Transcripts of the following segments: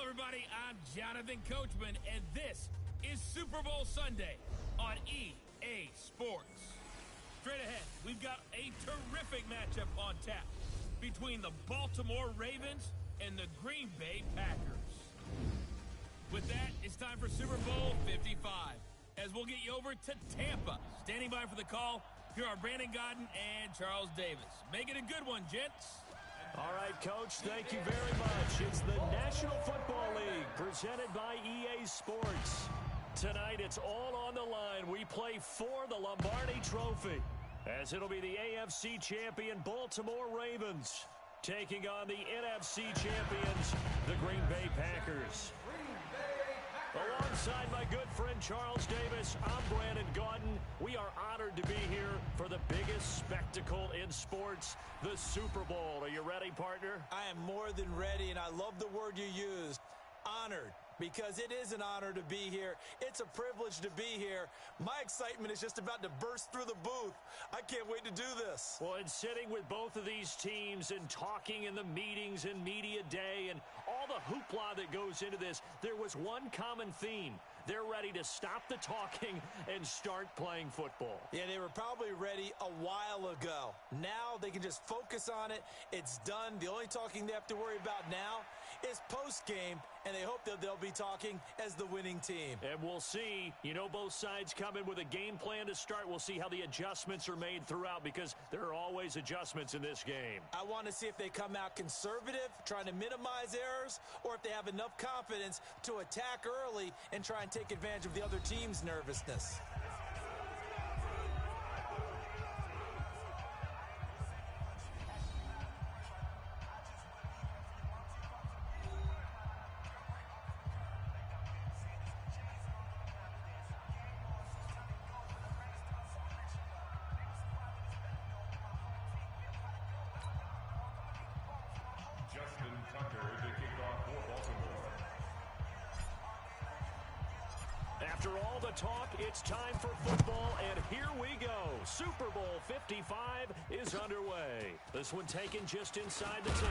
everybody, I'm Jonathan Coachman, and this is Super Bowl Sunday on EA Sports. Straight ahead, we've got a terrific matchup on tap between the Baltimore Ravens and the Green Bay Packers. With that, it's time for Super Bowl 55, as we'll get you over to Tampa. Standing by for the call, here are Brandon Godden and Charles Davis. Make it a good one, gents. All right, Coach, thank you very much. It's the National Football League presented by EA Sports. Tonight, it's all on the line. We play for the Lombardi Trophy, as it'll be the AFC champion Baltimore Ravens taking on the NFC champions, the Green Bay Packers. Alongside my good friend Charles Davis, I'm Brandon Gaudin. We are honored to be here for the biggest spectacle in sports, the Super Bowl. Are you ready, partner? I am more than ready, and I love the word you used, honored. Because it is an honor to be here. It's a privilege to be here. My excitement is just about to burst through the booth. I can't wait to do this. Well, and sitting with both of these teams and talking in the meetings and media day and all the hoopla that goes into this, there was one common theme. They're ready to stop the talking and start playing football. Yeah, they were probably ready a while ago. Now they can just focus on it. It's done. The only talking they have to worry about now is post-game, and they hope that they'll be talking as the winning team. And we'll see. You know, both sides come in with a game plan to start. We'll see how the adjustments are made throughout, because there are always adjustments in this game. I want to see if they come out conservative, trying to minimize errors, or if they have enough confidence to attack early and try and take advantage of the other team's nervousness. After all the talk, it's time for football, and here we go. Super Bowl 55 is underway. This one taken just inside the 10.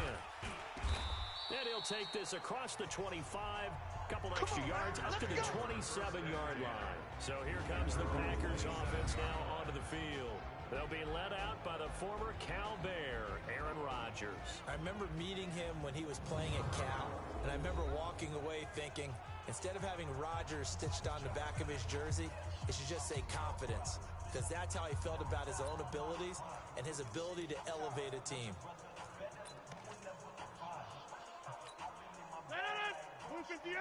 And he'll take this across the 25, couple extra yards up to the 27-yard line. So here comes the Packers offense now onto the field. They'll be led out by the former Cal Bear, Aaron Rodgers. I remember meeting him when he was playing at Cal, and I remember walking away thinking, instead of having Rodgers stitched on the back of his jersey, it should just say confidence, because that's how he felt about his own abilities and his ability to elevate a team. Move 58!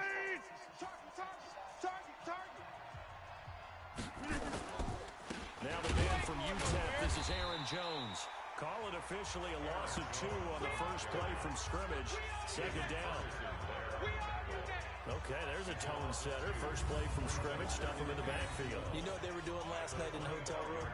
Target! Now the man from UTEP, this is Aaron Jones. Call it officially a loss of 2 on the first play from scrimmage. Second down. Okay, there's a tone setter. First play from scrimmage, stuff him in the backfield. You know what they were doing last night in the hotel room?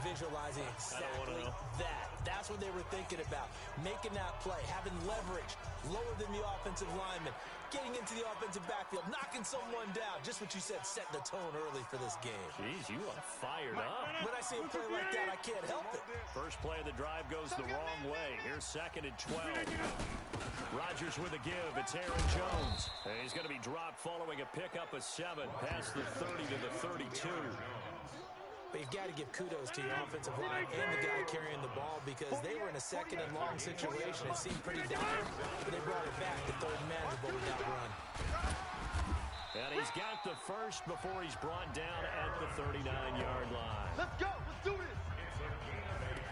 Visualizing exactly that. That's what they were thinking about. Making that play, having leverage, lower than the offensive lineman, getting into the offensive backfield, knocking someone down. Just what you said, set the tone early for this game. Jeez, you are fired up. When I see a play like that, I can't help it. First play of the drive goes the wrong way. Here's second and 12. Rodgers with a give. It's Aaron Jones. And he's going to be dropped following a pickup of 7 past the 30 to the 32. But you've got to give kudos to your offensive line and the guy carrying the ball, because they were in a second and long situation. It seemed pretty dire, but they brought it back to third and manageable with that run. And he's got the first before he's brought down at the 39-yard line. Let's go! Let's do this!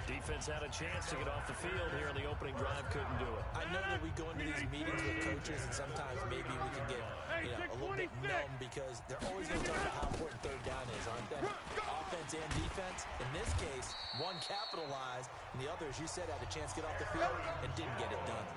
Defense had a chance to get off the field here on the opening drive, couldn't do it. I know that we go into these meetings with coaches, and sometimes maybe we can get a little bit numb, because they're always going to talk about how important third down is, aren't they? Offense and defense. In this case, one capitalized, and the other, as you said, had a chance to get off the field and didn't get it done.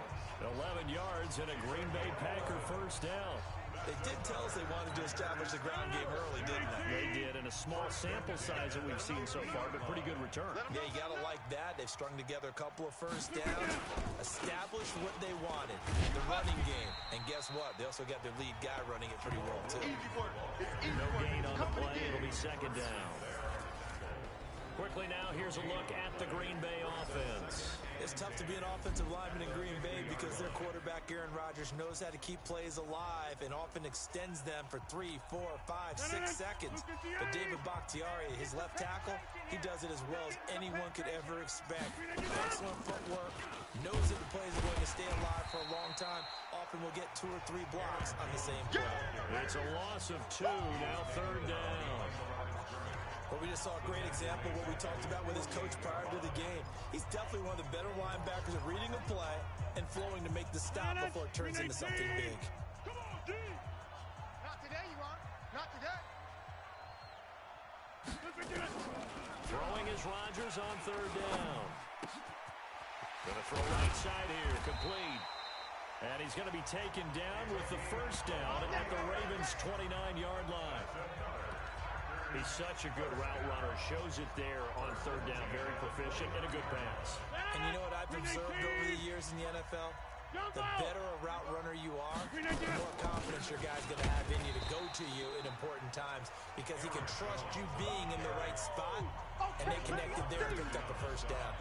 11 yards and a Green Bay Packer first down. They did tell us they wanted to establish the ground game early, didn't they? They did, in a small sample size that we've seen so far, but pretty good return. Yeah, you got to like that. They've strung together a couple of first downs, established what they wanted, the running game. And guess what? They also got their lead guy running it pretty well, too. No gain on the play. It'll be second down. Quickly Quickly now, here's a look at the Green Bay offense. It's tough to be an offensive lineman in Green Bay because their quarterback, Aaron Rodgers, knows how to keep plays alive and often extends them for 3, 4, 5, 6 seconds. But David Bakhtiari, his left tackle, he does it as well as anyone could ever expect. Excellent footwork, knows that the plays are going to stay alive for a long time. Often will get 2 or 3 blocks on the same play. It's a loss of 2, now 3rd down. Well, we just saw a great example of what we talked about with his coach prior to the game. He's definitely one of the better linebackers at reading a play and flowing to make the stop before it turns into something big. Come on, D. Not today, you are. Not today. Throwing is Rodgers on 3rd down. Gonna throw right side here, complete. And he's going to be taken down with the 1st down at the Ravens' 29-yard line. He's such a good route runner. Shows it there on 3rd down. Very proficient and a good pass. And you know what I've observed over the years in the NFL? The better a route runner you are, the more confidence your guy's going to have in you to go to you in important times because he can trust you being in the right spot, and they connected there and picked up a 1st down.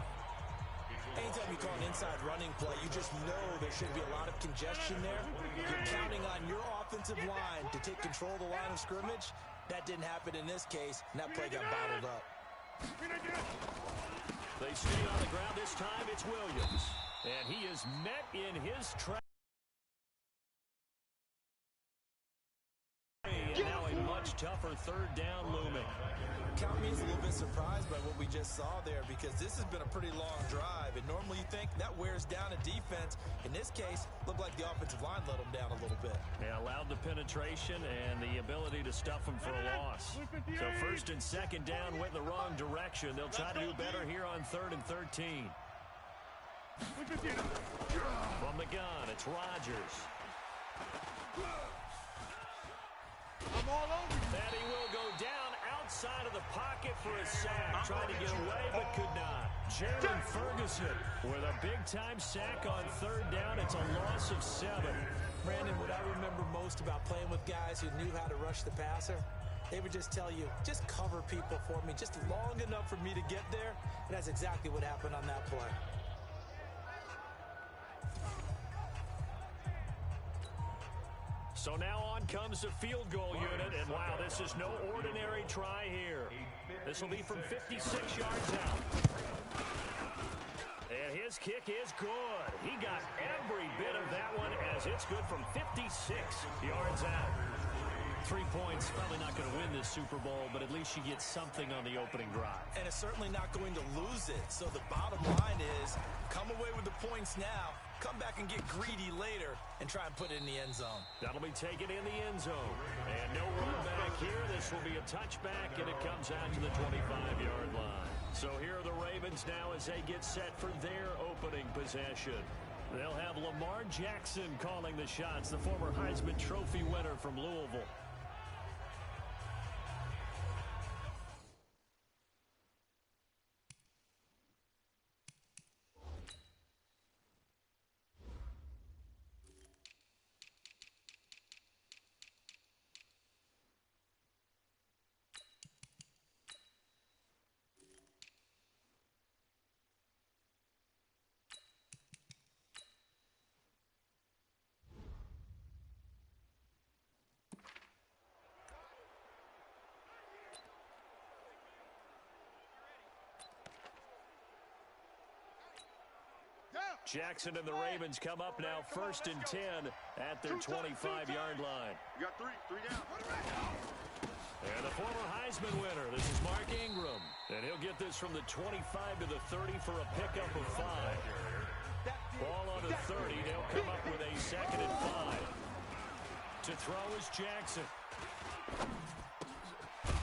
Anytime you call an inside running play, you just know there should be a lot of congestion there. You're counting on your offensive line to take control of the line of scrimmage. That didn't happen in this case, and that play got bottled up. They stay on the ground. This time it's Williams. And he is met in his track. And now a much tougher 3rd down looming. Count me as a little bit surprised by what we just saw there because this has been a pretty long drive, and normally you think that wears down a defense. In this case, looked like the offensive line let them down a little bit. Yeah, allowed the penetration and the ability to stuff them for a loss. So 1st and 2nd down went the wrong direction. They'll try to do better here on 3rd and 13. From the gun, it's Rodgers. I'm all over you. And he will go down outside of the pocket for a sack. Trying to get away, but could not. Jaron Ferguson with a big-time sack on 3rd down. It's a loss of 7. Brandon, what I remember most about playing with guys who knew how to rush the passer, they would just tell you, just cover people for me, just long enough for me to get there. And that's exactly what happened on that play. So now on comes the field goal unit, and wow, this is no ordinary try here. This will be from 56 yards out. And his kick is good. He got every bit of that one as it's good from 56 yards out. 3 points, probably not going to win this Super Bowl, but at least you get something on the opening drive. And it's certainly not going to lose it. So the bottom line is, come away with the points now, come back and get greedy later, and try and put it in the end zone. That'll be taken in the end zone. And no run back here. This will be a touchback, and it comes out to the 25-yard line. So here are the Ravens now as they get set for their opening possession. They'll have Lamar Jackson calling the shots, the former Heisman Trophy winner from Louisville. Jackson and the Ravens come up now 1st and 10 at their 25-yard line. You got three down. And the former Heisman winner, this is Mark Ingram. And he'll get this from the 25 to the 30 for a pickup of 5. Ball on the 30. They'll come up with a 2nd and 5. To throw is Jackson.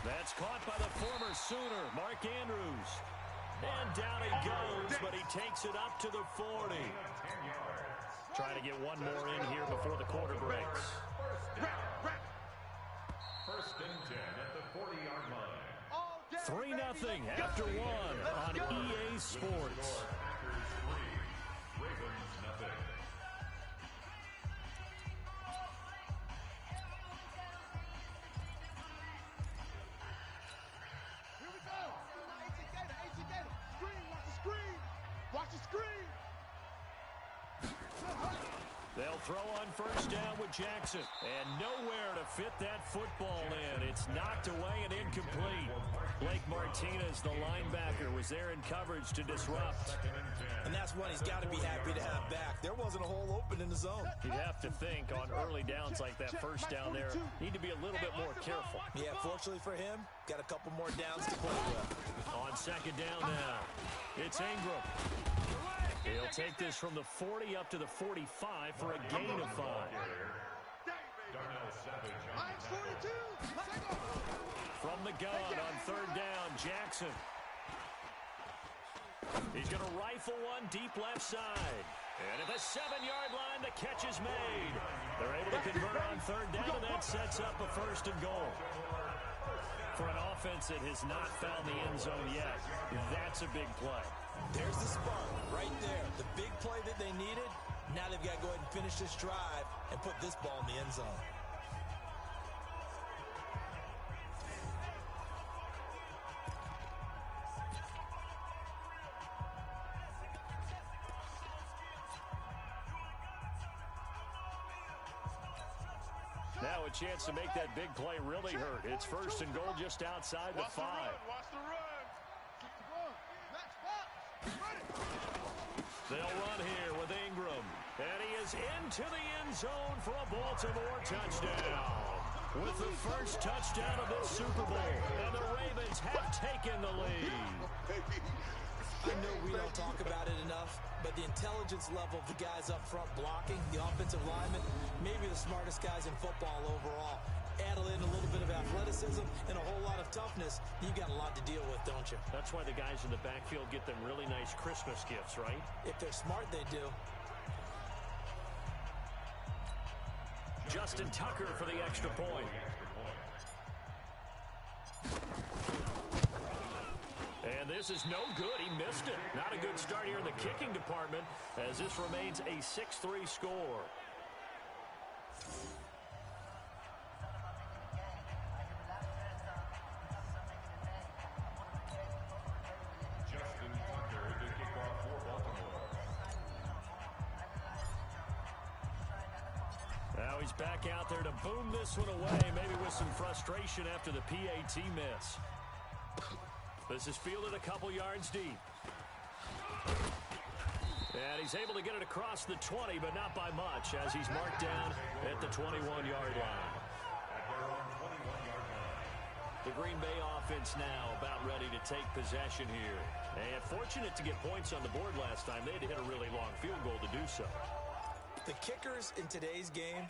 That's caught by the former Sooner, Mark Andrews. And down he goes, but he takes it up to the 40. Trying to get one more in here before the quarter breaks. 1st and 10 at the 40-yard line. 3-0 after 1 on EA Sports. Ravens nothing. throw on first down with Jackson. And nowhere to fit that football in. It's knocked away and incomplete. Blake Martinez, the linebacker, was there in coverage to disrupt. And that's one he's got to be happy to have back. There wasn't a hole open in the zone. You'd have to think on early downs like that first down there, need to be a little bit more careful. Yeah, fortunately for him, got a couple more downs to play with. On second down now, it's Ingram. He'll take this from the 40 up to the 45 for a gain of 5. From the gun on third down, Jackson. He's going to rifle one deep left side. And at the 7-yard line, the catch is made. They're able to convert on third down, and that sets up a first and goal. For an offense that has not found the end zone yet, that's a big play. There's the spark right there. The big play that they needed. Now they've got to go ahead and finish this drive and put this ball in the end zone. Now a chance to make that big play really hurt. It's first and goal just outside the 5. Watch the run. They'll run here with Ingram. And he is into the end zone for a Baltimore touchdown. With the first touchdown of this Super Bowl. And the Ravens have taken the lead. I know we don't talk about it enough, but the intelligence level of the guys up front blocking, the offensive linemen, maybe the smartest guys in football overall. Add in a little bit of athleticism and a whole lot of toughness, you got a lot to deal with, don't you? That's why the guys in the backfield get them really nice Christmas gifts, right? If they're smart, they do. Justin Tucker for the extra point. And this is no good. He missed it. Not a good start here in the kicking department as this remains a 6-3 score. Justin Tucker, the kickoff for Baltimore. Now he's back out there to boom this one away, maybe with some frustration after the PAT miss. This is fielded a couple yards deep. And he's able to get it across the 20, but not by much, as he's marked down at the 21-yard line. The Green Bay offense now about ready to take possession here. And fortunate to get points on the board last time. They had to hit a really long field goal to do so. The kickers in today's game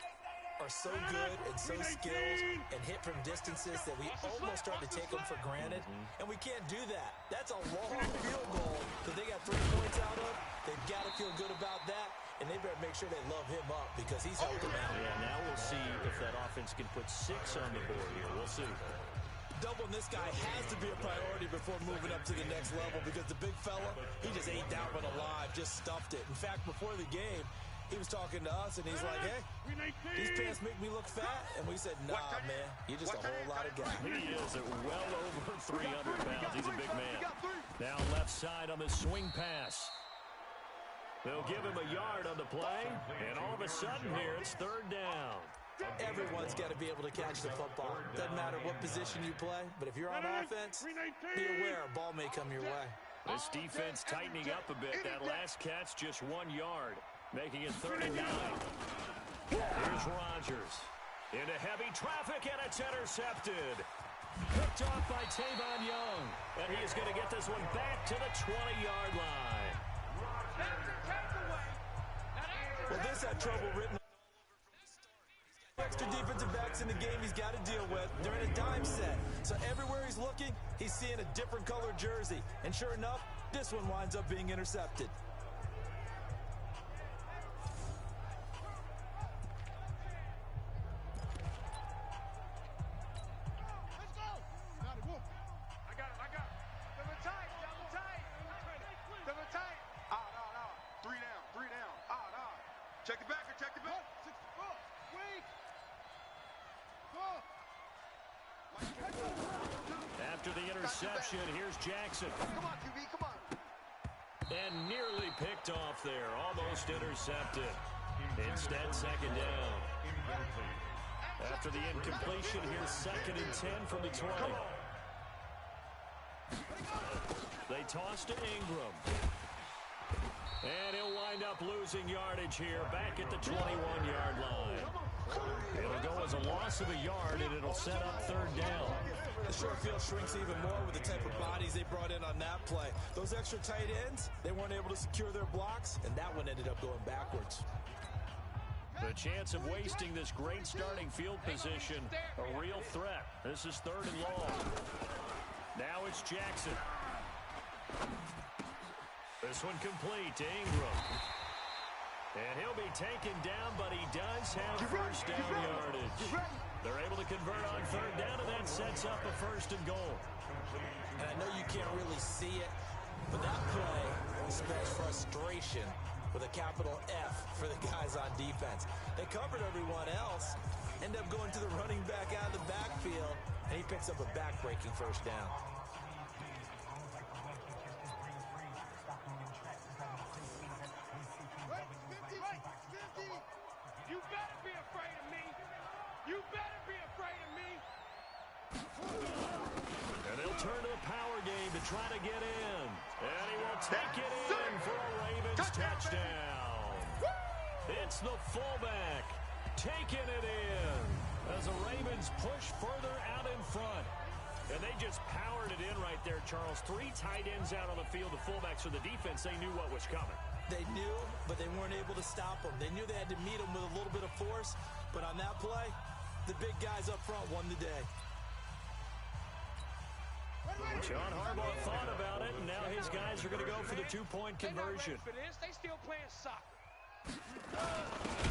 are so good and so skilled and hit from distances that we almost start to take them for granted. And we can't do that. That's a long field goal that they got 3 points out of. They've got to feel good about that, and they better make sure they love him up because he's helped them out. Yeah, now we'll see if that offense can put 6 on the board here. We'll see. Doubling this guy has to be a priority before moving up to the next level because the big fella, he just ate that one alive, just stuffed it. In fact, before the game, he was talking to us, and he's like, hey, these pants make me look fat. And we said, nah, man, you're just a whole lot of guy. He is at well over 300 pounds. He's a big man. Now left side on the swing pass. They'll give him a yard on the play, and all of a sudden here, it's third down. Everyone's got to be able to catch the football. Doesn't matter what position you play, but if you're on offense, be aware a ball may come your way. This defense tightening up a bit. That last catch just 1 yard. Making it 39. Here's Rodgers. Into heavy traffic, and it's intercepted. Picked off by Tavon Young. And he is going to get this one back to the 20-yard line. Well, this had trouble written all over from the start. Extra defensive backs in the game he's got to deal with. They're in a dime set. So everywhere he's looking, he's seeing a different colored jersey. And sure enough, this one winds up being intercepted. Check it back or check it back. After the interception, here's Jackson. Come on, QB, come on. And nearly picked off there. Almost intercepted. Instead, second down. After the incompletion, here's 2nd and 10 from the 20. They toss to Ingram. And he'll wind up losing yardage here back at the 21-yard line. It'll go as a loss of a yard, and it'll set up 3rd down. The short field shrinks even more with the type of bodies they brought in on that play. Those extra tight ends, they weren't able to secure their blocks, and that one ended up going backwards. The chance of wasting this great starting field position, a real threat. This is 3rd and long. Now it's Jackson. This one complete to Ingram. And he'll be taken down, but he does have first down yardage. They're able to convert on 3rd down, and that sets up a 1st and goal. And I know you can't really see it, but that play spreads frustration with a capital F for the guys on defense. They covered everyone else, end up going to the running back out of the backfield, and he picks up a back-breaking 1st down. You better be afraid of me. You better be afraid of me. And they'll turn to the power game to try to get in. And he will take it in for a Ravens touchdown. It's the fullback taking it in as the Ravens push further out in front. And they just powered it in right there, Charles. 3 tight ends out on the field. The fullbacks for the defense, they knew what was coming. They knew, but they weren't able to stop them. They knew they had to meet them with a little bit of force, but on that play, the big guys up front won the day. John Harbaugh thought about it, and now his guys are going to go for the 2-point conversion. They still playing soccer.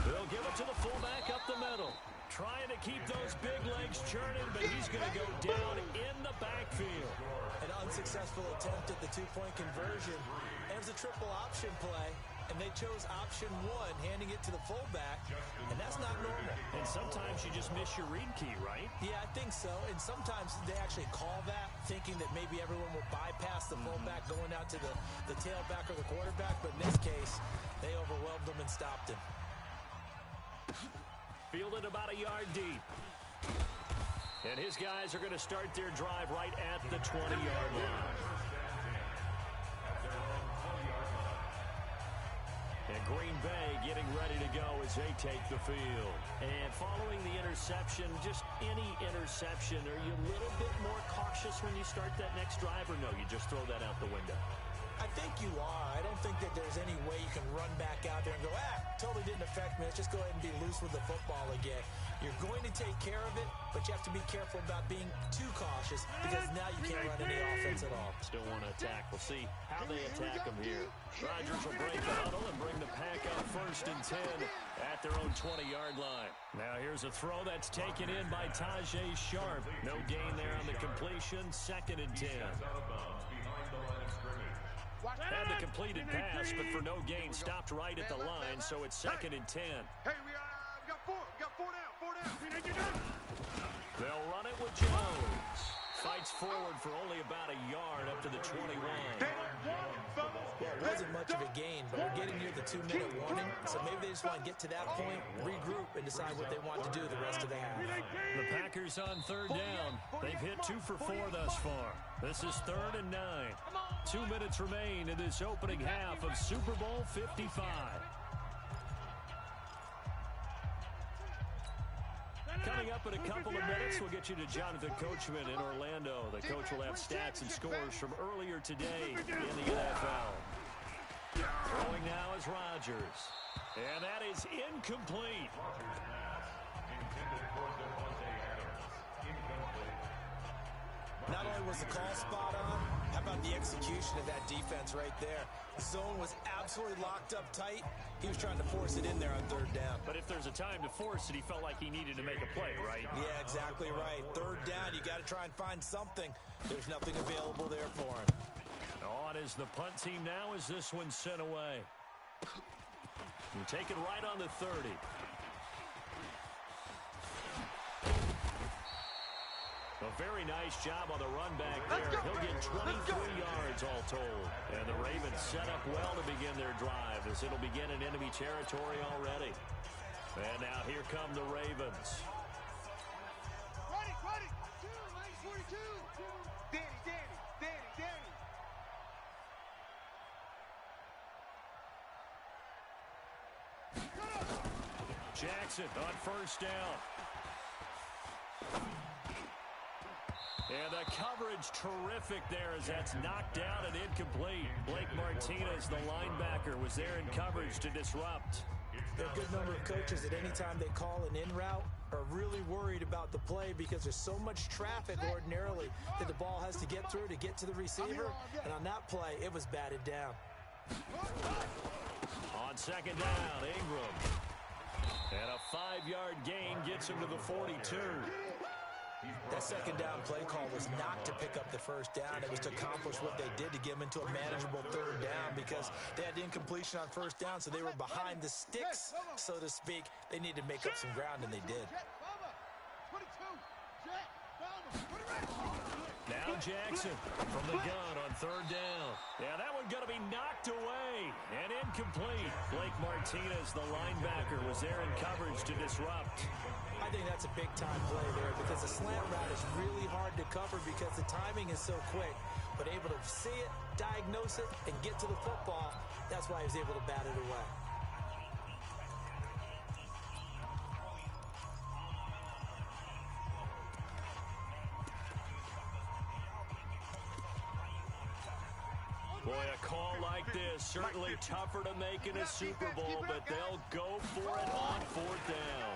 They'll give it to the fullback up the middle. Trying to keep those big legs churning, but he's going to go down in the backfield. An unsuccessful attempt at the 2-point conversion. It was a triple option play, and they chose option 1, handing it to the fullback, and that's not normal. And sometimes you just miss your read key, right? Yeah, I think so, and sometimes they actually call that, thinking that maybe everyone will bypass the fullback going out to the tailback or the quarterback, but in this case, they overwhelmed him and stopped him. Fielded about a yard deep. And his guys are going to start their drive right at the 20-yard line. And Green Bay getting ready to go as they take the field. And following the interception, just any interception, are you a little bit more cautious when you start that next drive, or no, you just throw that out the window? I think you are. I don't think that there's any way you can run back out there and go, totally didn't affect me. Let's just go ahead and be loose with the football again. You're going to take care of it, but you have to be careful about being too cautious because now you can't run any offense at all. Still want to attack. We'll see how they attack them here. Rodgers will break the huddle and bring the pack out 1st and 10 at their own 20-yard line. Now here's a throw that's taken in by Tajay Sharp. No gain there on the completion. 2nd and 10. Had the completed pass, but for no gain, stopped right at the line, so it's 2nd and 10. Hey, we got four down. They'll run it with Jones. Fights forward for only about a yard up to the 21. Well, it wasn't much of a gain, but we're getting near the 2-minute warning, so maybe they just want to get to that point, regroup, and decide what they want to do the rest of the half. The Packers on 3rd down. They've hit 2 for 4 thus far. This is 3rd and 9. 2 minutes remain in this opening half of Super Bowl 55. Coming up in a couple of minutes, we'll get you to Jonathan Coachman in Orlando. The coach will have stats and scores from earlier today in the NFL. Throwing now is Rodgers. And that is incomplete. Not only was the call spot on, how about the execution of that defense right there? The zone was absolutely locked up tight. He was trying to force it in there on 3rd down. But if there's a time to force it, he felt like he needed to make a play, right? Yeah, exactly right. 3rd down, you got to try and find something. There's nothing available there for him. On is the punt team now as this one's sent away. And taken right on the 30. A very nice job on the run back there. He'll get 23 yards all told. And the Ravens set up well to begin their drive as it'll begin in enemy territory already. And now here come the Ravens. Ready. 42. Danny. Jackson on first down. And the coverage terrific there as that's knocked down and incomplete. Blake Martinez, the linebacker, was there in coverage to disrupt. There are a good number of coaches at any time they call an in route are really worried about the play because there's so much traffic ordinarily that the ball has to get through to get to the receiver. And on that play, it was batted down. On second down, Ingram. And a 5-yard gain gets him to the 42. That second down play call was not to pick up the first down. It was to accomplish what they did to get them into a manageable third down because they had incompletion on first down, so they were behind the sticks, so to speak. They needed to make up some ground, and they did. Now Jackson from the gun on third down. Yeah, that one going to be knocked away and incomplete. Blake Martinez, the linebacker, was there in coverage to disrupt. I think that's a big-time play there because the slant route is really hard to cover because the timing is so quick. But able to see it, diagnose it, and get to the football, that's why he was able to bat it away. Boy, a call like this, certainly tougher to make in a Super Bowl, but they'll go for it on fourth down.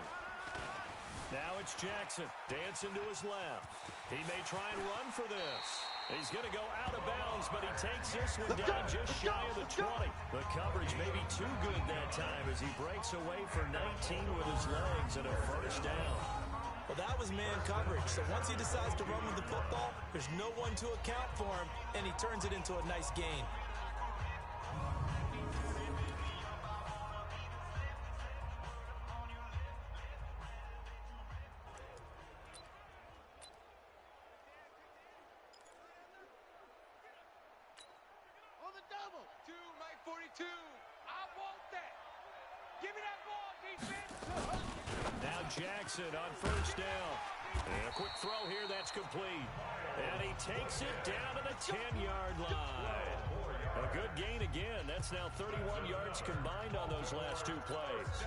Now it's Jackson, dancing to his left. He may try and run for this. He's going to go out of bounds, but he takes this one down just shy of the 20. The coverage may be too good that time as he breaks away for 19 with his legs and a first down. Well, that was man coverage. So once he decides to run with the football, there's no one to account for him, and he turns it into a nice gain. On the double. 2, Mike 42. I want that. Give me that ball, defense. Now Jackson on first down. And a quick throw here, that's complete. And he takes it down to the 10-yard line. A good gain again. That's now 31 yards combined on those last two plays.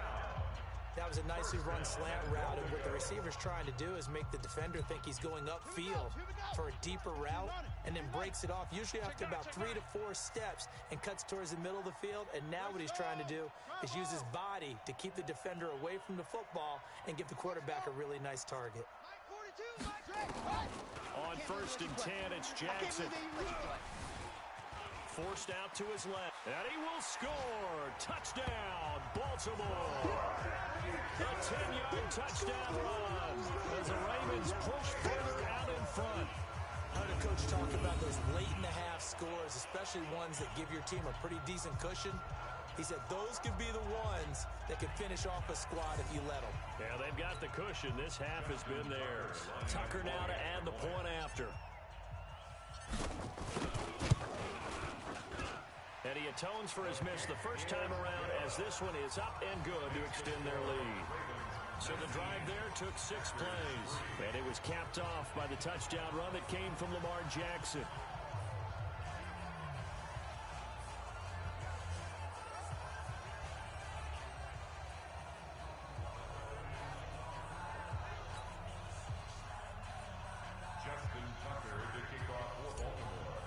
That was a nicely run slant route, and what the receiver's trying to do is make the defender think he's going upfield for a deeper route and then breaks it off, usually after about 3 to 4 steps, and cuts towards the middle of the field. And now what he's trying to do is use his body to keep the defender away from the football and give the quarterback a really nice target. On first and 10, it's Jackson. Forced out to his left, and he will score. Touchdown, Baltimore. A 10-yard touchdown run as the Ravens push further out in front. I heard a coach talk about those late-in-the-half scores, especially ones that give your team a pretty decent cushion. He said those could be the ones that could finish off a squad if you let them. Yeah, they've got the cushion. This half has been theirs. Tucker now to add the point after. And he atones for his miss the first time around as this one is up and good to extend their lead. So the drive there took 6 plays, and it was capped off by the touchdown run that came from Lamar Jackson. Justin Tucker to kick off for Baltimore.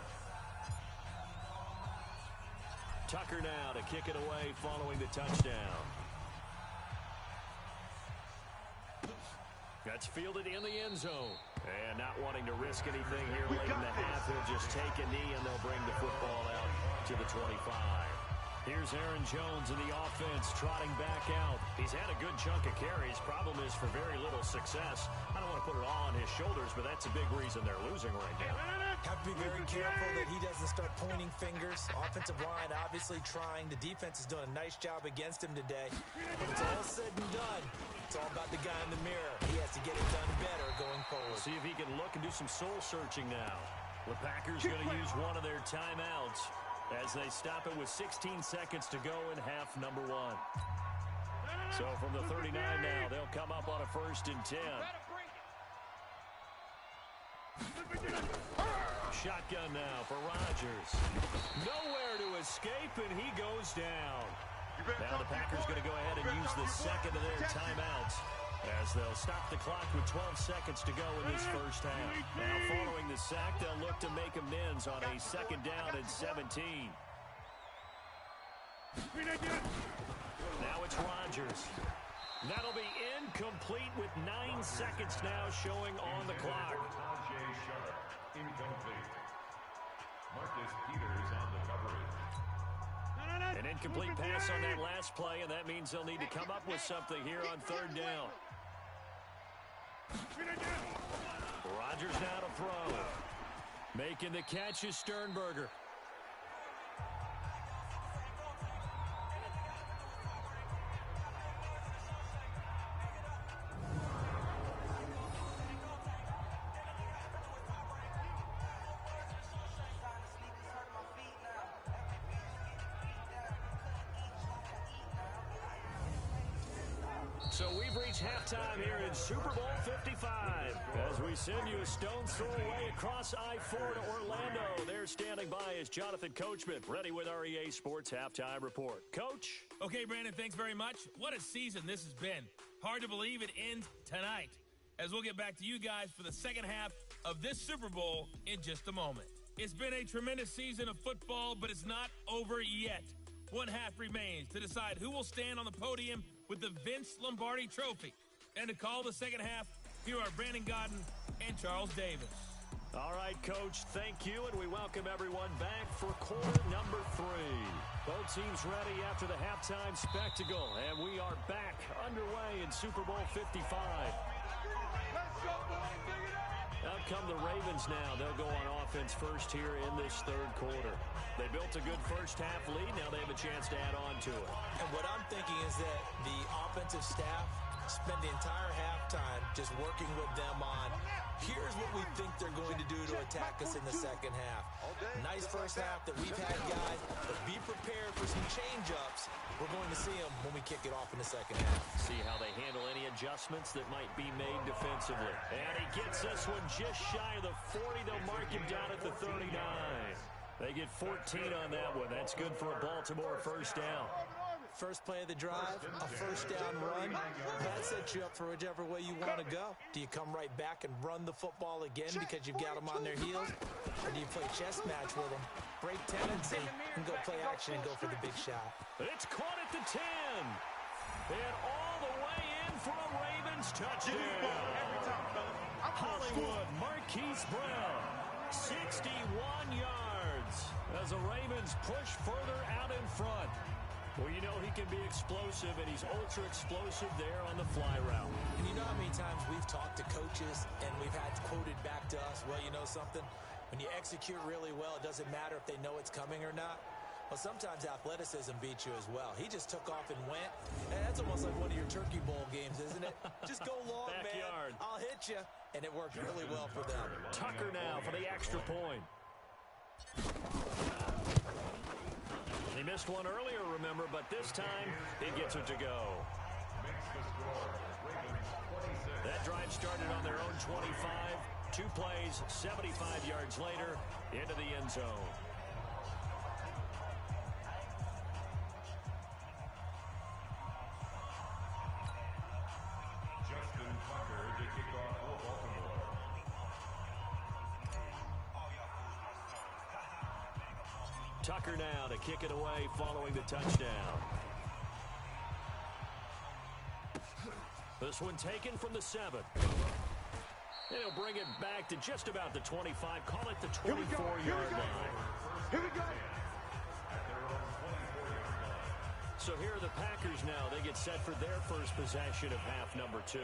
Tucker now to kick it away following the touchdown. That's fielded in the end zone. And not wanting to risk anything here late in the half, he'll just take a knee and they'll bring the football out to the 25. Here's Aaron Jones in the offense trotting back out. He's had a good chunk of carries. Problem is for very little success. I don't want to put it all on his shoulders, but that's a big reason they're losing right now. Have to be very careful that he doesn't start pointing fingers. Offensive line obviously trying. The defense is doing a nice job against him today. When it's all said and done, It's all about the guy in the mirror. He has to get it done better going forward. See if he can look and do some soul-searching now. The Packers going to use one of their timeouts as they stop it with 16 seconds to go in half number 1. So from the 39 now, they'll come up on a 1st and 10. Shotgun now for Rodgers. Nowhere to escape, and he goes down. Now the Packers going to go ahead and use the second of their timeouts as they'll stop the clock with 12 seconds to go in this first half. Now following the sack, they'll look to make amends on a 2nd down and 17. Now it's Rodgers. That'll be incomplete with 9 seconds now showing on the clock. Incomplete. Marcus Peters on the coverage. An incomplete pass on that last play, and that means they'll need to come up with something here on 3rd down. Rodgers now to throw. Making the catch is Sternberger. So we've reached halftime here in Super Bowl 55 as we send you a stone's throw away across I-4 to Orlando. There standing by is Jonathan Coachman, ready with our EA Sports Halftime Report. Coach? Okay, Brandon, thanks very much. What a season this has been. Hard to believe it ends tonight, as we'll get back to you guys for the second half of this Super Bowl in just a moment. It's been a tremendous season of football, but it's not over yet. One half remains to decide who will stand on the podium with the Vince Lombardi Trophy. And to call the second half, here are Brandon Godden and Charles Davis. All right, Coach, thank you, and we welcome everyone back for quarter number 3. Both teams ready after the halftime spectacle, and we are back underway in Super Bowl 55. Out come the Ravens now. They'll go on offense first here in this 3rd quarter. They built a good first half lead. Now they have a chance to add on to it. And what I'm thinking is that the offensive staff spend the entire halftime just working with them on, here's what we think they're going to do to attack us in the second half. Nice first half that we've had, guys, but be prepared for some change-ups. We're going to see them when we kick it off in the second half. See how they handle any adjustments that might be made defensively. And he gets this one just shy of the 40. They'll mark him down at the 39. They get 14 on that one. That's good for a Baltimore first down. First play of the drive, a first down run. That sets you up for whichever way you want to go. Do you come right back and run the football again because you've got them on their heels? Or do you play chess match with them, break tendency, and go play action and go for the big shot? It's caught at the 10. And all the way in for a Ravens touchdown. Hollywood Marquise Brown, 61 yards as the Ravens push further out in front. Well, you know he can be explosive, and he's ultra-explosive there on the fly route. And you know how many times we've talked to coaches, and we've had quoted back to us, well, you know something? When you execute really well, it doesn't matter if they know it's coming or not. Well, sometimes athleticism beats you as well. He just took off and went. And that's almost like one of your Turkey Bowl games, isn't it? Just go long, Backyard. man. I'll hit you. And it worked really well for them. Tucker now for the extra point. He missed one earlier, remember, but this time he gets it to go. That drive started on their own 25. 2 plays, 75 yards later, into the end zone. Justin Tucker to kick off for Baltimore. Tucker now to kick it away following the touchdown. This one taken from the 7. And he'll bring it back to just about the 25. Call it the 24-yard line. Here we go. So here are the Packers now. They get set for their first possession of half number 2.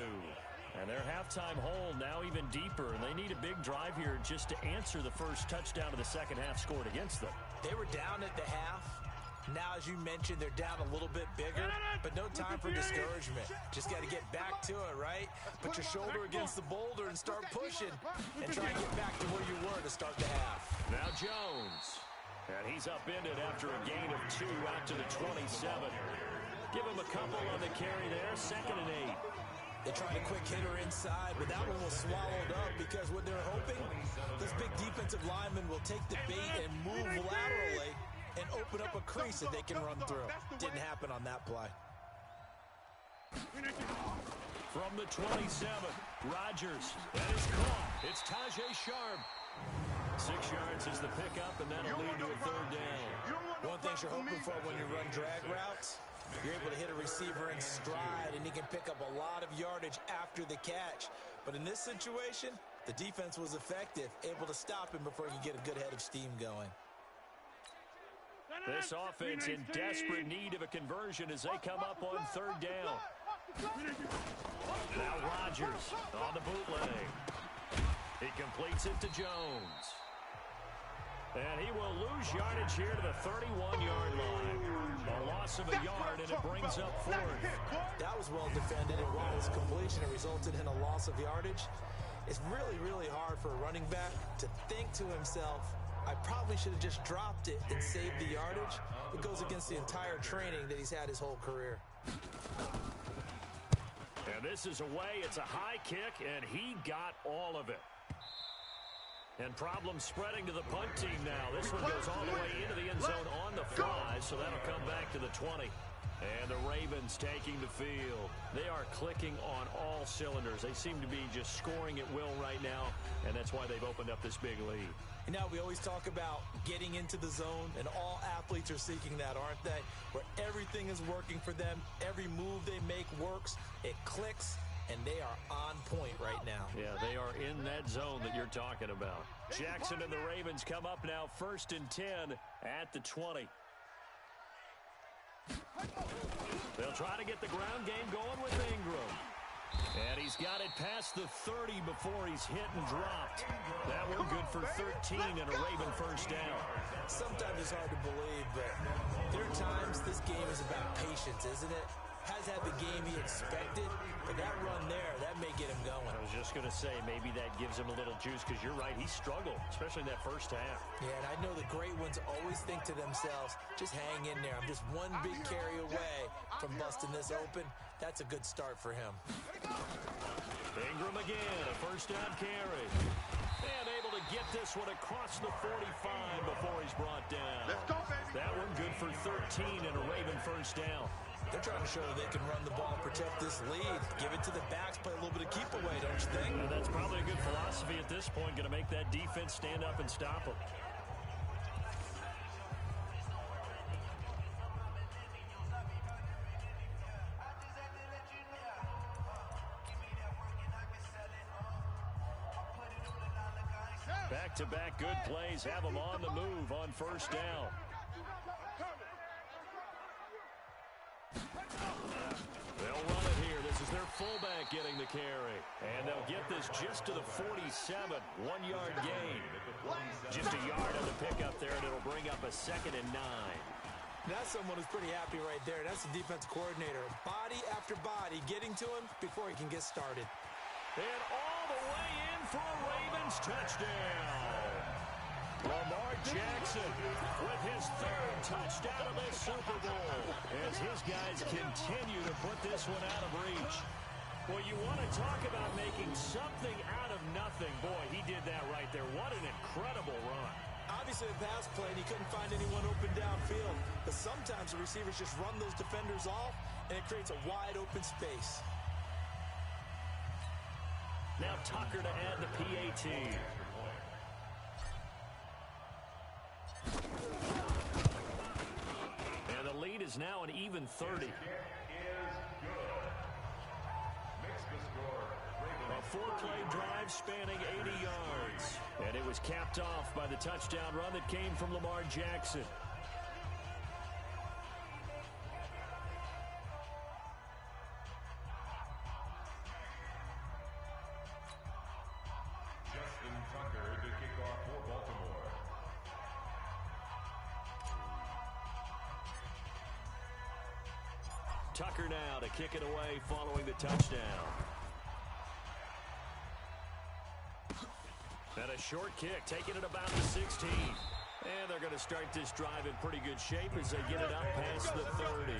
And their halftime hole now even deeper. And they need a big drive here just to answer the first touchdown of the second half scored against them. They were down at the half. Now, as you mentioned, they're down a little bit bigger, but no time for discouragement. Just got to get back to it, right? Put your shoulder against the boulder and start pushing and try and get back to where you were to start the half. Now Jones. And he's upended after a gain of 2 out to the 27. Give him a couple on the carry there, 2nd and 8. They tried a quick hitter inside, but that one was swallowed up because what they're hoping, those big defensive linemen will take the bait and move laterally and open up a crease that they can run through. Didn't happen on that play. From the 27, Rodgers. That is caught. It's Tajay Sharp. 6 yards is the pickup, and that'll lead to a 3rd down. One thing you're hoping for when you run drag routes, you're able to hit a receiver in stride, and he can pick up a lot of yardage after the catch. But in this situation, the defense was effective, able to stop him before he could get a good head of steam going. This offense in desperate need of a conversion as they come up on 3rd down. Now Rodgers on the bootleg. He completes it to Jones. And he will lose yardage here to the 31-yard line. A loss of a yard, and it brings up 4th. That was well defended, and while his completion resulted in a loss of yardage, it's really, really hard for a running back to think to himself, I probably should have just dropped it and saved the yardage. It goes against the entire training that he's had his whole career. And this is away. It's a high kick, and he got all of it. And problems spreading to the punt team now. This one goes all the way into the end zone on the fly, so that'll come back to the 20. And the Ravens taking the field. They are clicking on all cylinders. They seem to be just scoring at will right now, and that's why they've opened up this big lead. You know, we always talk about getting into the zone, and all athletes are seeking that, aren't they? Where everything is working for them, every move they make works, it clicks, and they are on point right now. Yeah, they are in that zone that you're talking about. Jackson and the Ravens come up now 1st and 10 at the 20. They'll try to get the ground game going with Ingram. And he's got it past the 30 before he's hit and dropped. That one good for 13 and a Raven 1st down. Sometimes it's hard to believe, but there are times this game is about patience, isn't it? Has had the game he expected, but that run there, that may get him going. I was just going to say, maybe that gives him a little juice, because you're right, he struggled, especially in that first half. Yeah, and I know the great ones always think to themselves, just hang in there. I'm just one big carry away from busting this open. That's a good start for him. Ingram again, a 1st down carry. And able to get this one across the 45 before he's brought down. Let's go, baby. That one good for 13 and a Raven 1st down. They're trying to show that they can run the ball, protect this lead, give it to the backs, play a little bit of keep away, don't you think? And that's probably a good philosophy at this point, going to make that defense stand up and stop them. Back-to-back good plays have them on the move on 1st down. They'll run it here. This is their fullback getting the carry. And they'll get this just to the 47. 1-yard gain. Just a yard on the pickup there, and it'll bring up a 2nd and 9. That's someone who's pretty happy right there. That's the defense coordinator. Body after body getting to him before he can get started. And all the way in for a Ravens touchdown. Lamar Jackson with his 3rd touchdown of this Super Bowl as his guys continue to put this one out of reach. Well, you want to talk about making something out of nothing. Boy, he did that right there. What an incredible run. Obviously, the pass play, and he couldn't find anyone open downfield. But sometimes the receivers just run those defenders off, and it creates a wide open space. Now Tucker to add the PAT. And the lead is now an even 30. A 4-play drive spanning 80 yards. And it was capped off by the touchdown run that came from Lamar Jackson. Tucker now to kick it away following the touchdown. And a short kick, taking it about the 16. And they're going to start this drive in pretty good shape as they get it up past the 30.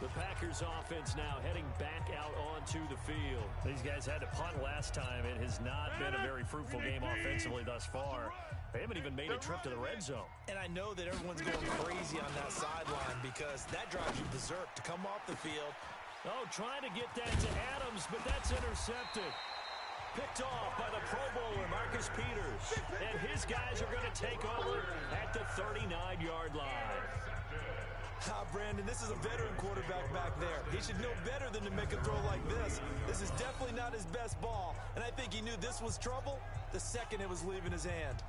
The Packers offense now heading back out onto the field. These guys had to punt last time. It has not been a very fruitful game offensively thus far. They haven't even made a trip to the red zone. And I know that everyone's going crazy on that sideline because that drives you berserk to come off the field. Oh, trying to get that to Adams, but that's intercepted. Picked off by the Pro Bowler, Marcus Peters. And his guys are going to take over at the 39-yard line. Brandon, this is a veteran quarterback back there. He should know better than to make a throw like this. This is definitely not his best ball, and I think he knew this was trouble the second it was leaving his hand.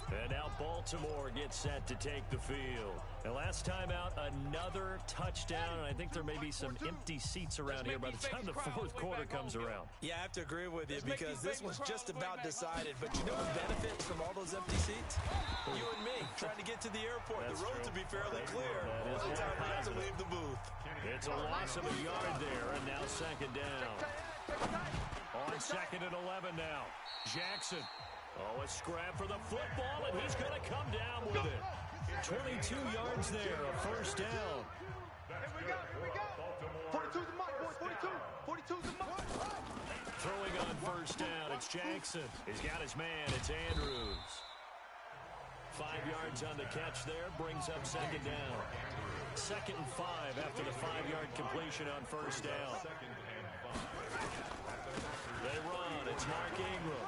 And now Baltimore gets set to take the field. And last time out, another touchdown, and I think there may be some empty seats around here by the time the fourth quarter comes around. Yeah, I have to agree with you because this one's just about decided. But you know who benefits from all those empty seats? You and me, trying to get to the airport. The road to be fairly clear by the time we have to leave the booth. It's a loss of a yard there, and now second down. On second and 11 now. Jackson. Oh, a scrap for the football, and he's going to come down with it. 22 yards there, a first down. Here we go. 42's the mark, boys. 42's the mark. Throwing on first down, it's Jackson. He's got his man, it's Andrews. 5 yards on the catch there, brings up second down. 2nd and 5 after the 5-yard completion on first down. They run, it's Mark Ingram.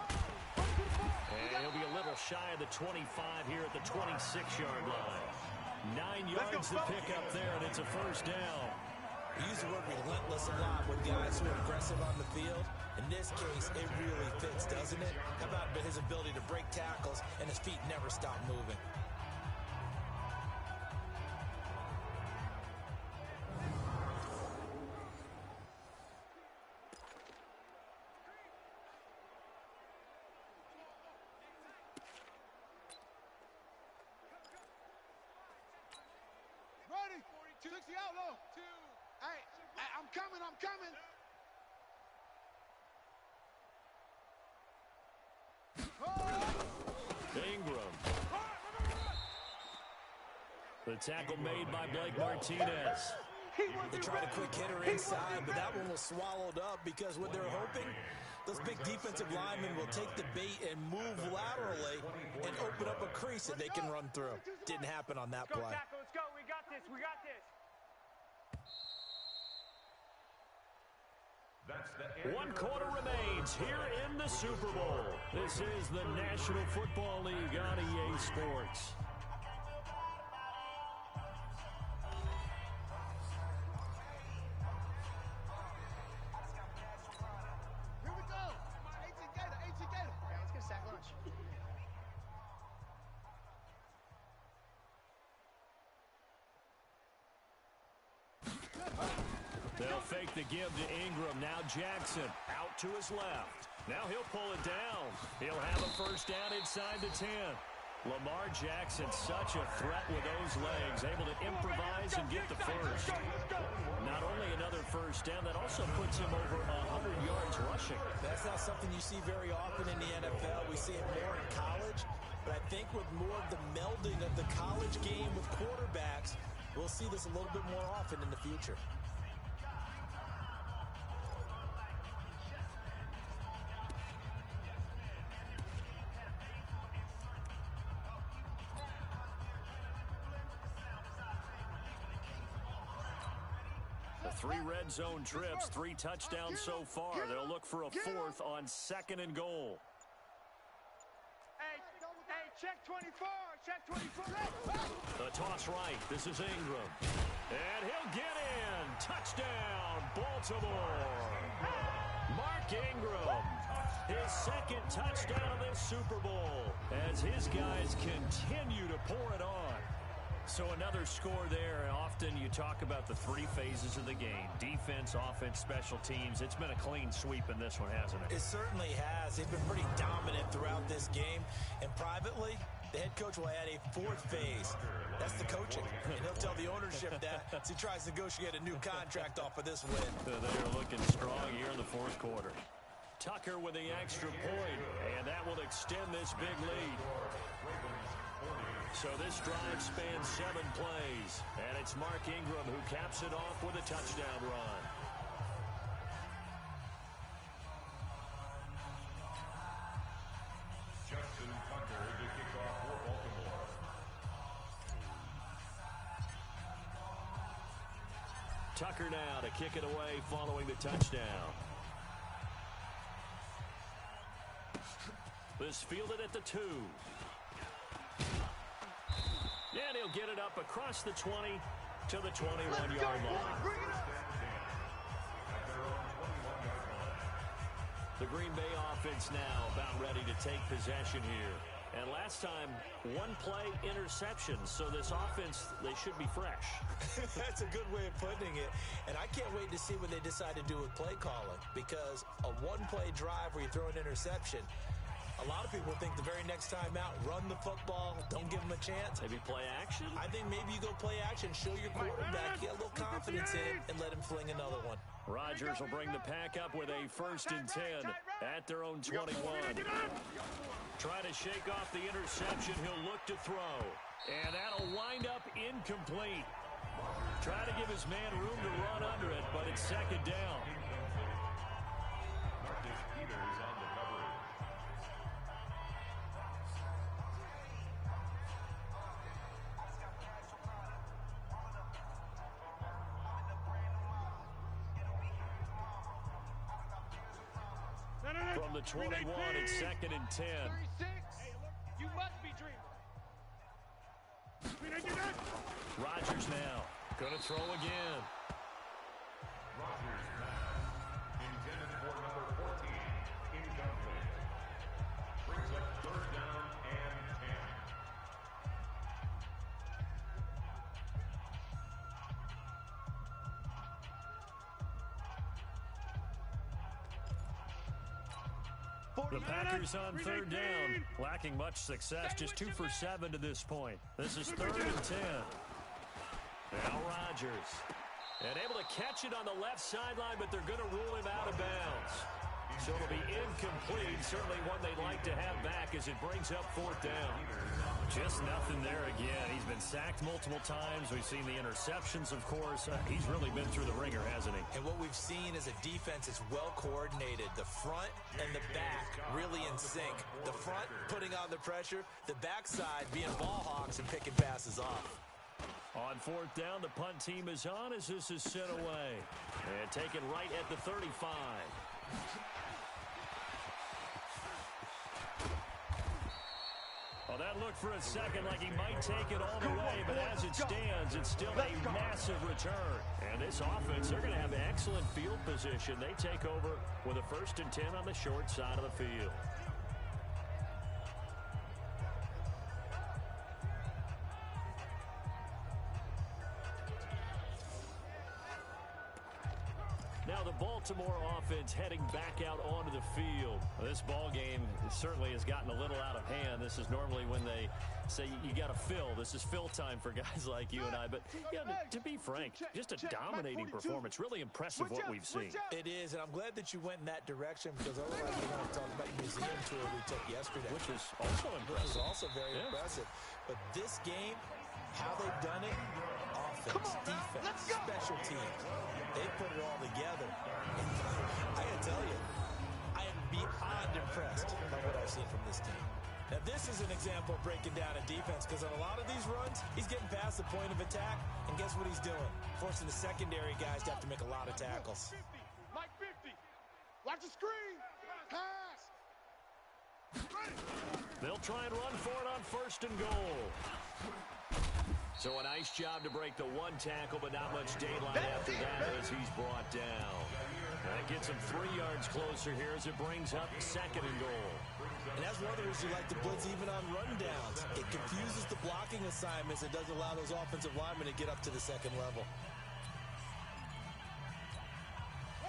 And he'll be a little shy of the 25 here at the 26-yard line. 9 yards to pick up there, and it's a first down. We use the word relentless a lot with guys who are aggressive on the field. In this case, it really fits, doesn't it? How about his ability to break tackles and his feet never stop moving? Ready? 60 out low. 2. Hey, I'm coming. Ingram. The tackle made by Blake Martinez. They tried a quick hitter inside, but that one was swallowed up because what they're hoping, those big defensive linemen will take the bait and move laterally and open up a crease that they can run through. Didn't happen on that play. Let's go. We got this. That's the 1 quarter remains here in the Super Bowl. This is the National Football League on EA Sports. Here we go. 18 Gator. Yeah, let's get a sack lunch. They'll fake the give to Ingram. Now Jackson out to his left. Now he'll pull it down. He'll have a first down inside the 10. Lamar Jackson, such a threat with those legs, able to improvise and get the first. Not only another first down, that also puts him over 100 yards rushing. That's not something you see very often in the NFL. We see it more in college, but I think with more of the melding of the college game with quarterbacks, we'll see this a little bit more often in the future. The 3 red zone trips, 3 touchdowns so far. They'll look for a 4th on 2nd and goal. Hey, check 24. The toss right. This is Ingram. And he'll get in. Touchdown, Baltimore. Mark Ingram. His 2nd touchdown of this Super Bowl as his guys continue to pour it on. So another score there, and often you talk about the three phases of the game: defense, offense, special teams. It's been a clean sweep in this one, hasn't it? It certainly has. They've been pretty dominant throughout this game. And privately, the head coach will add a fourth phase. That's the coaching. And he'll tell the ownership that as he tries to negotiate a new contract off of this win. They are looking strong here in the fourth quarter. Tucker with the extra point, and that will extend this big lead. So this drive spans 7 plays, and it's Mark Ingram who caps it off with a touchdown run. Justin Tucker to kick off for Baltimore. Tucker now to kick it away following the touchdown. This fielded at the 2. And he'll get it up across the 20 to the 21-yard line. The Green Bay offense now about ready to take possession here. And last time, one play interception. So this offense, they should be fresh. That's a good way of putting it. And I can't wait to see what they decide to do with play calling. Because a one-play drive where you throw an interception, a lot of people think the very next time out, run the football, don't give them a chance. Maybe play action? I think maybe you go play action, show your quarterback, get a little confidence in it, and let him fling another one. Rodgers will bring the pack up with a 1st and 10 at their own 21. Trying to shake off the interception. He'll look to throw. And that'll wind up incomplete. Try to give his man room to run under it, but it's 2nd down. From the 21, it's 2nd and 10. 36. You must be dreaming. Rodgers now. Going to throw again. Rodgers pass. Intended for number 14. Incomplete. Brings up 3rd down and 10. The Packers on 3rd down, lacking much success, just 2 for 7 to this point. This is 3rd and 10. Now Rodgers, and able to catch it on the left sideline, but they're going to rule him out of bounds. So it'll be incomplete, certainly one they'd like to have back as it brings up 4th down. Just nothing there again. He's been sacked multiple times. We've seen the interceptions, of course. He's really been through the ringer, hasn't he? And what we've seen is a defense that's well coordinated. The front and the back really in sync. The front putting on the pressure, the backside being ball hawks and picking passes off. On 4th down, the punt team is on as this is sent away. And taken right at the 35. Well, that looked for a second like he might take it all the way, but as it stands, it's still a massive return. And this offense, they're going to have excellent field position. They take over with a 1st and 10 on the short side of the field. Now the Baltimore offense heading back out onto the field. This ball game certainly has gotten a little out of hand. This is normally when they say you got to fill. This is fill time for guys like you and I. But yeah, to be frank, just a dominating performance. Really impressive what we've seen. It is, and I'm glad that you went in that direction because otherwise we're going to talk about the museum tour we took yesterday. Which was also impressive. Which was also very impressive. But this game, how they've done it, offense, defense, special teams, they put it all together. I gotta tell you, I am beyond impressed by what I've seen from this team. Now, this is an example of breaking down a defense because on a lot of these runs, he's getting past the point of attack, and guess what he's doing? Forcing the secondary guys to have to make a lot of tackles. Mike 50. Watch the screen. Pass. They'll try and run for it on 1st and goal. So a nice job to break the one tackle, but not much daylight after that as he's brought down. That gets him 3 yards closer here as it brings up 2nd and goal. And that's one of the reasons you like to blitz even on rundowns. It confuses the blocking assignments. It doesn't allow those offensive linemen to get up to the 2nd level.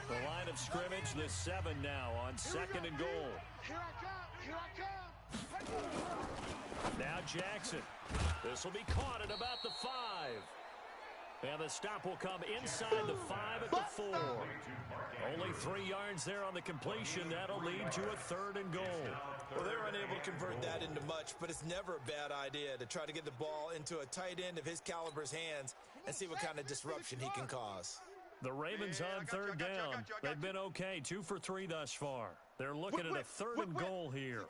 The line of scrimmage, the 7 now on 2nd and goal. Here I come. Here I come. Now Jackson. This will be caught at about the 5. And the stop will come inside the 5 at the 4. Only 3 yards there on the completion. That'll lead to a 3rd and goal. Well, they were unable to convert that into much, but it's never a bad idea to try to get the ball into a tight end of his caliber's hands and see what kind of disruption he can cause. The Ravens on 3rd down. They've been okay, 2 for 3 thus far. They're looking at a 3rd and goal here.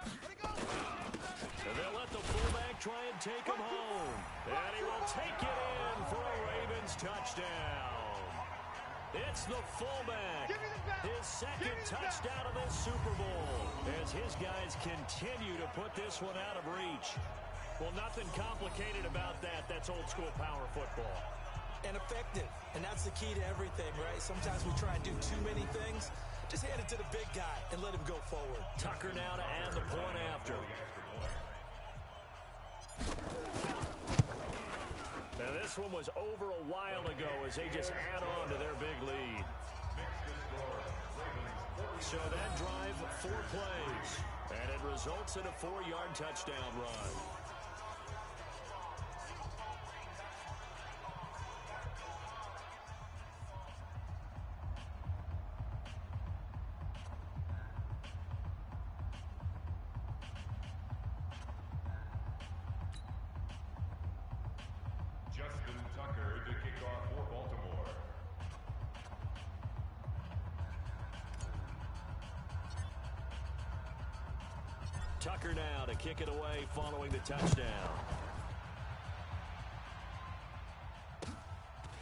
And they'll let the fullback try and take him home. And he will take it in for a Ravens touchdown. It's the fullback. His 2nd touchdown of this Super Bowl as his guys continue to put this one out of reach. Well, nothing complicated about that. That's old school power football. And effective. And that's the key to everything, right? Sometimes we try and do too many things. Just hand it to the big guy and let him go forward. Tucker now to add the point after. Now this one was over a while ago as they just add on to their big lead. So that drive, 4 plays. And it results in a 4-yard touchdown run. Tucker now to kick it away following the touchdown.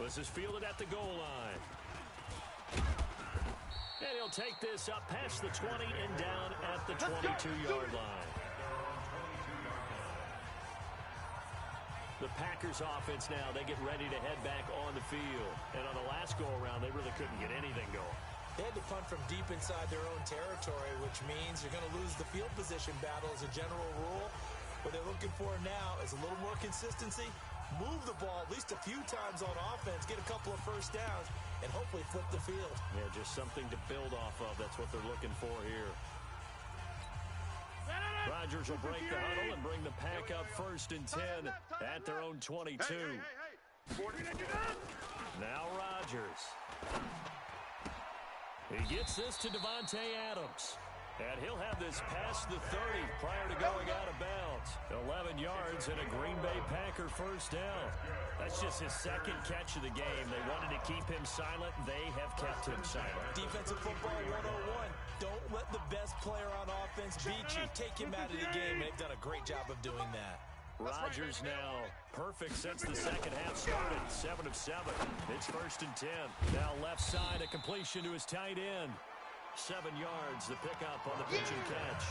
This is fielded at the goal line. And he'll take this up past the 20 and down at the 22-yard line. The Packers offense now, they get ready to head back on the field. And on the last go-around, they really couldn't get anything going. They had to punt from deep inside their own territory, which means you're going to lose the field position battle as a general rule. What they're looking for now is a little more consistency, move the ball at least a few times on offense, get a couple of first downs, and hopefully flip the field. Yeah, just something to build off of. That's what they're looking for here. Rodgers will break the huddle and bring the pack up 1st and 10 at their own 22. Now Rodgers. He gets this to Devontae Adams. And he'll have this past the 30 prior to going out of bounds. 11 yards and a Green Bay Packer first down. That's just his 2nd catch of the game. They wanted to keep him silent. They have kept him silent. Defensive football 101. Don't let the best player on offense beat you. Take him out of the game. They've done a great job of doing that. Rodgers now perfect since the 2nd half started. 7 of 7. It's 1st and 10. Now left side, a completion to his tight end. 7 yards, the pickup on the pitch and catch.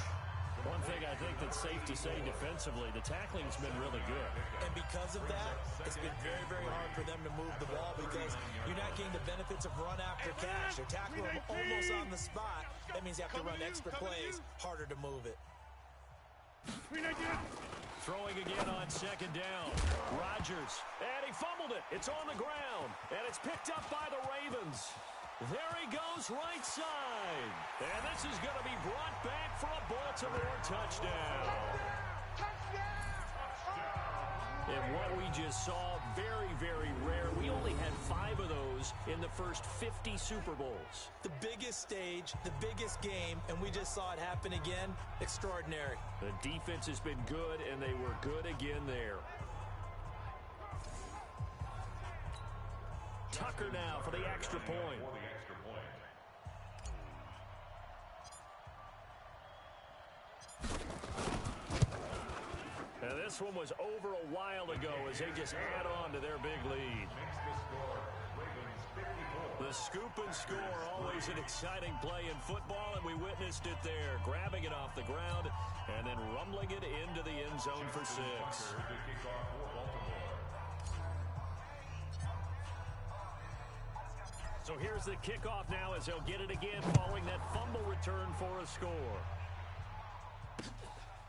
One thing I think that's safe to say defensively, the tackling's been really good. And because of that, it's been very, very hard for them to move the ball because you're not getting the benefits of run after catch. They're tackling them almost on the spot. That means you have to run extra plays, harder to move it. Throwing again on 2nd down. Rodgers, and he fumbled it. It's on the ground, and it's picked up by the Ravens. There he goes right side. And this is going to be brought back for a Baltimore touchdown. And what we just saw, very, very rare. We only had 5 of those in the first 50 Super Bowls. The biggest stage, the biggest game, and we just saw it happen again. Extraordinary. The defense has been good, and they were good again there. Tucker now for the extra point. Now this one was over a while ago as they just add on to their big lead. The scoop and score, always an exciting play in football, and we witnessed it there, grabbing it off the ground and then rumbling it into the end zone for 6. So here's the kickoff now as he'll get it again following that fumble return for a score.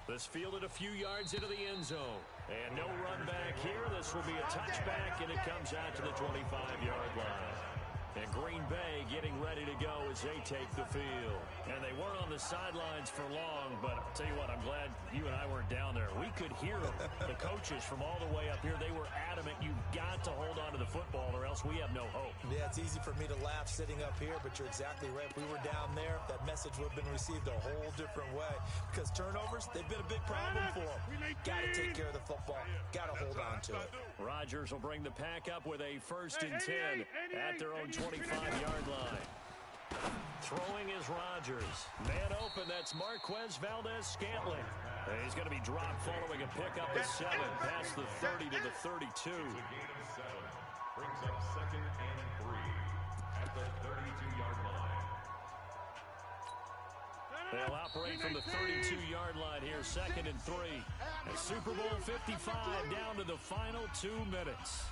This fielded a few yards into the end zone. And no run back here. This will be a touchback, and it comes out to the 25-yard line. And Green Bay getting ready to go as they take the field. And they weren't on the sidelines for long, but I'll tell you what, I'm glad you and I weren't down there. We could hear them. The coaches from all the way up here, they were adamant, you've got to hold on to the football or else we have no hope. Yeah, it's easy for me to laugh sitting up here, but you're exactly right. If we were down there, that message would have been received a whole different way. Because turnovers, they've been a big problem for them. Got to take care of the football. Got to hold on to it. Rodgers will bring the pack up with a 1st and 10 at their own 25-yard line. Throwing is Rodgers. Man open, that's Marquez Valdez-Scantling. He's going to be dropped following a pickup of 7 past the 30 to the 32. It's a gain of 7. Brings up 2nd and 3 at the 32-yard line. They'll operate from the 32-yard line here, 2nd and 3. And Super Bowl 55 down to the final 2 minutes.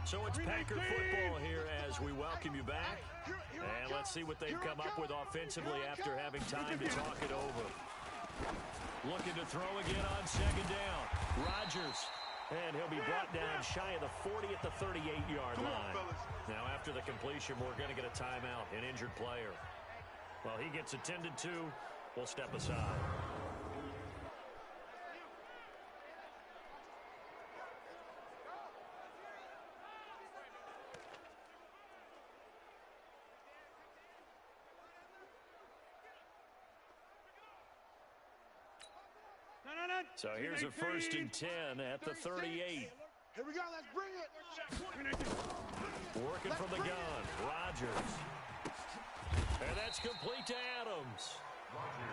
So it's Packer football here as we welcome you back. And let's see what they've come up with offensively after having time to talk it over. Looking to throw again on 2nd down. Rodgers. And he'll be brought down shy of the 40 at the 38-yard line. Now after the completion, we're going to get a timeout, an injured player. Well, he gets attended to. We'll step aside. So here's a 1st and 10 at the 38. Here we go, let's bring it. Working from the gun, Rodgers. And that's complete to Adams.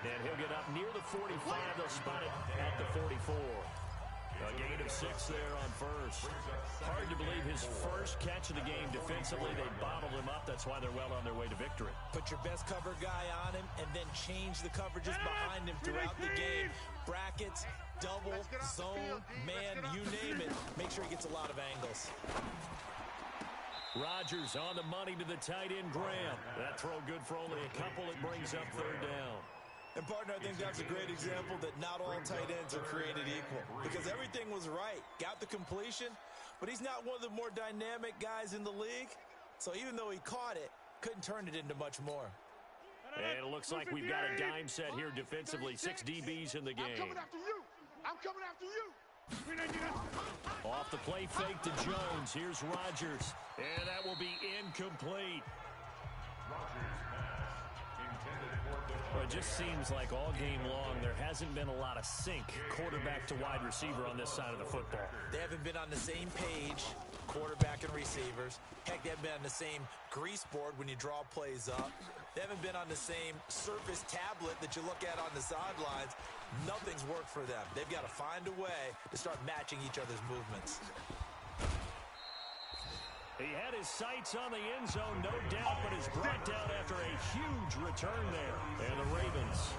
And he'll get up near the 45. They'll spot it at the 44. A gain of 6 there on 1st. Hard to believe his first catch of the game defensively. They bottled him up. That's why they're well on their way to victory. Put your best cover guy on him and then change the coverages behind him throughout the game. Brackets, double, zone, man, you name it. Make sure he gets a lot of angles. Rodgers on the money to the tight end, Graham. That throw good for only a couple. It brings up 3rd down. And, partner, I think that's a great example that not all tight ends are created equal. Because everything was right. Got the completion, but he's not one of the more dynamic guys in the league. So even though he caught it, couldn't turn it into much more. And it looks like we've got a dime set here defensively. 6 DBs in the game. I'm coming after you. I'm coming after you. Off the play fake to Jones. Here's Rodgers. And that will be incomplete. Well, it just seems like all game long there hasn't been a lot of sync quarterback to wide receiver on this side of the football. They haven't been on the same page, quarterback and receivers. Heck, they haven't been on the same grease board when you draw plays up. They haven't been on the same Surface tablet that you look at on the sidelines. Nothing's worked for them. They've got to find a way to start matching each other's movements. He had his sights on the end zone, no doubt, but is brought down after a huge return there. And the Ravens.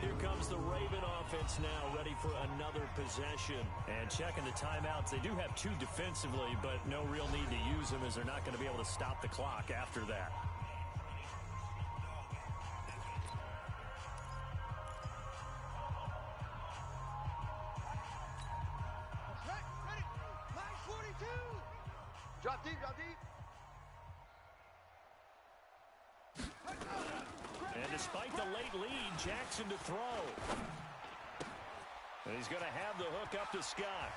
Here comes the Raven offense now, ready for another possession. And checking the timeouts, they do have 2 defensively, but no real need to use them as they're not going to be able to stop the clock after that. Ready. Line 42. Drop deep, drop deep. And despite the late lead, Jackson to throw. And he's going to have the hook up to Scott.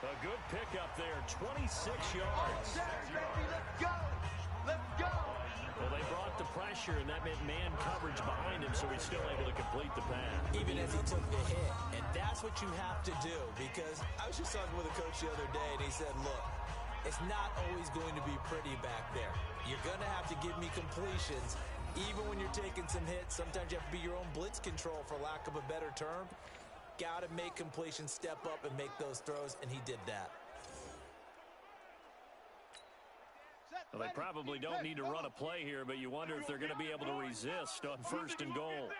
A good pickup there, 26 yards. Let's go. Let's go. Well, they brought the pressure, and that meant man coverage behind him, so he's still able to complete the pass. Even as he took the hit. And that's what you have to do, because I was just talking with a coach the other day, and he said, look, it's not always going to be pretty back there. You're going to have to give me completions, Even when you're taking some hits, sometimes you have to be your own blitz control, for lack of a better term. Got to make completion, step up, and make those throws, and he did that. Well, they probably don't need to run a play here, but you wonder if they're going to be able to resist on 1st and goal.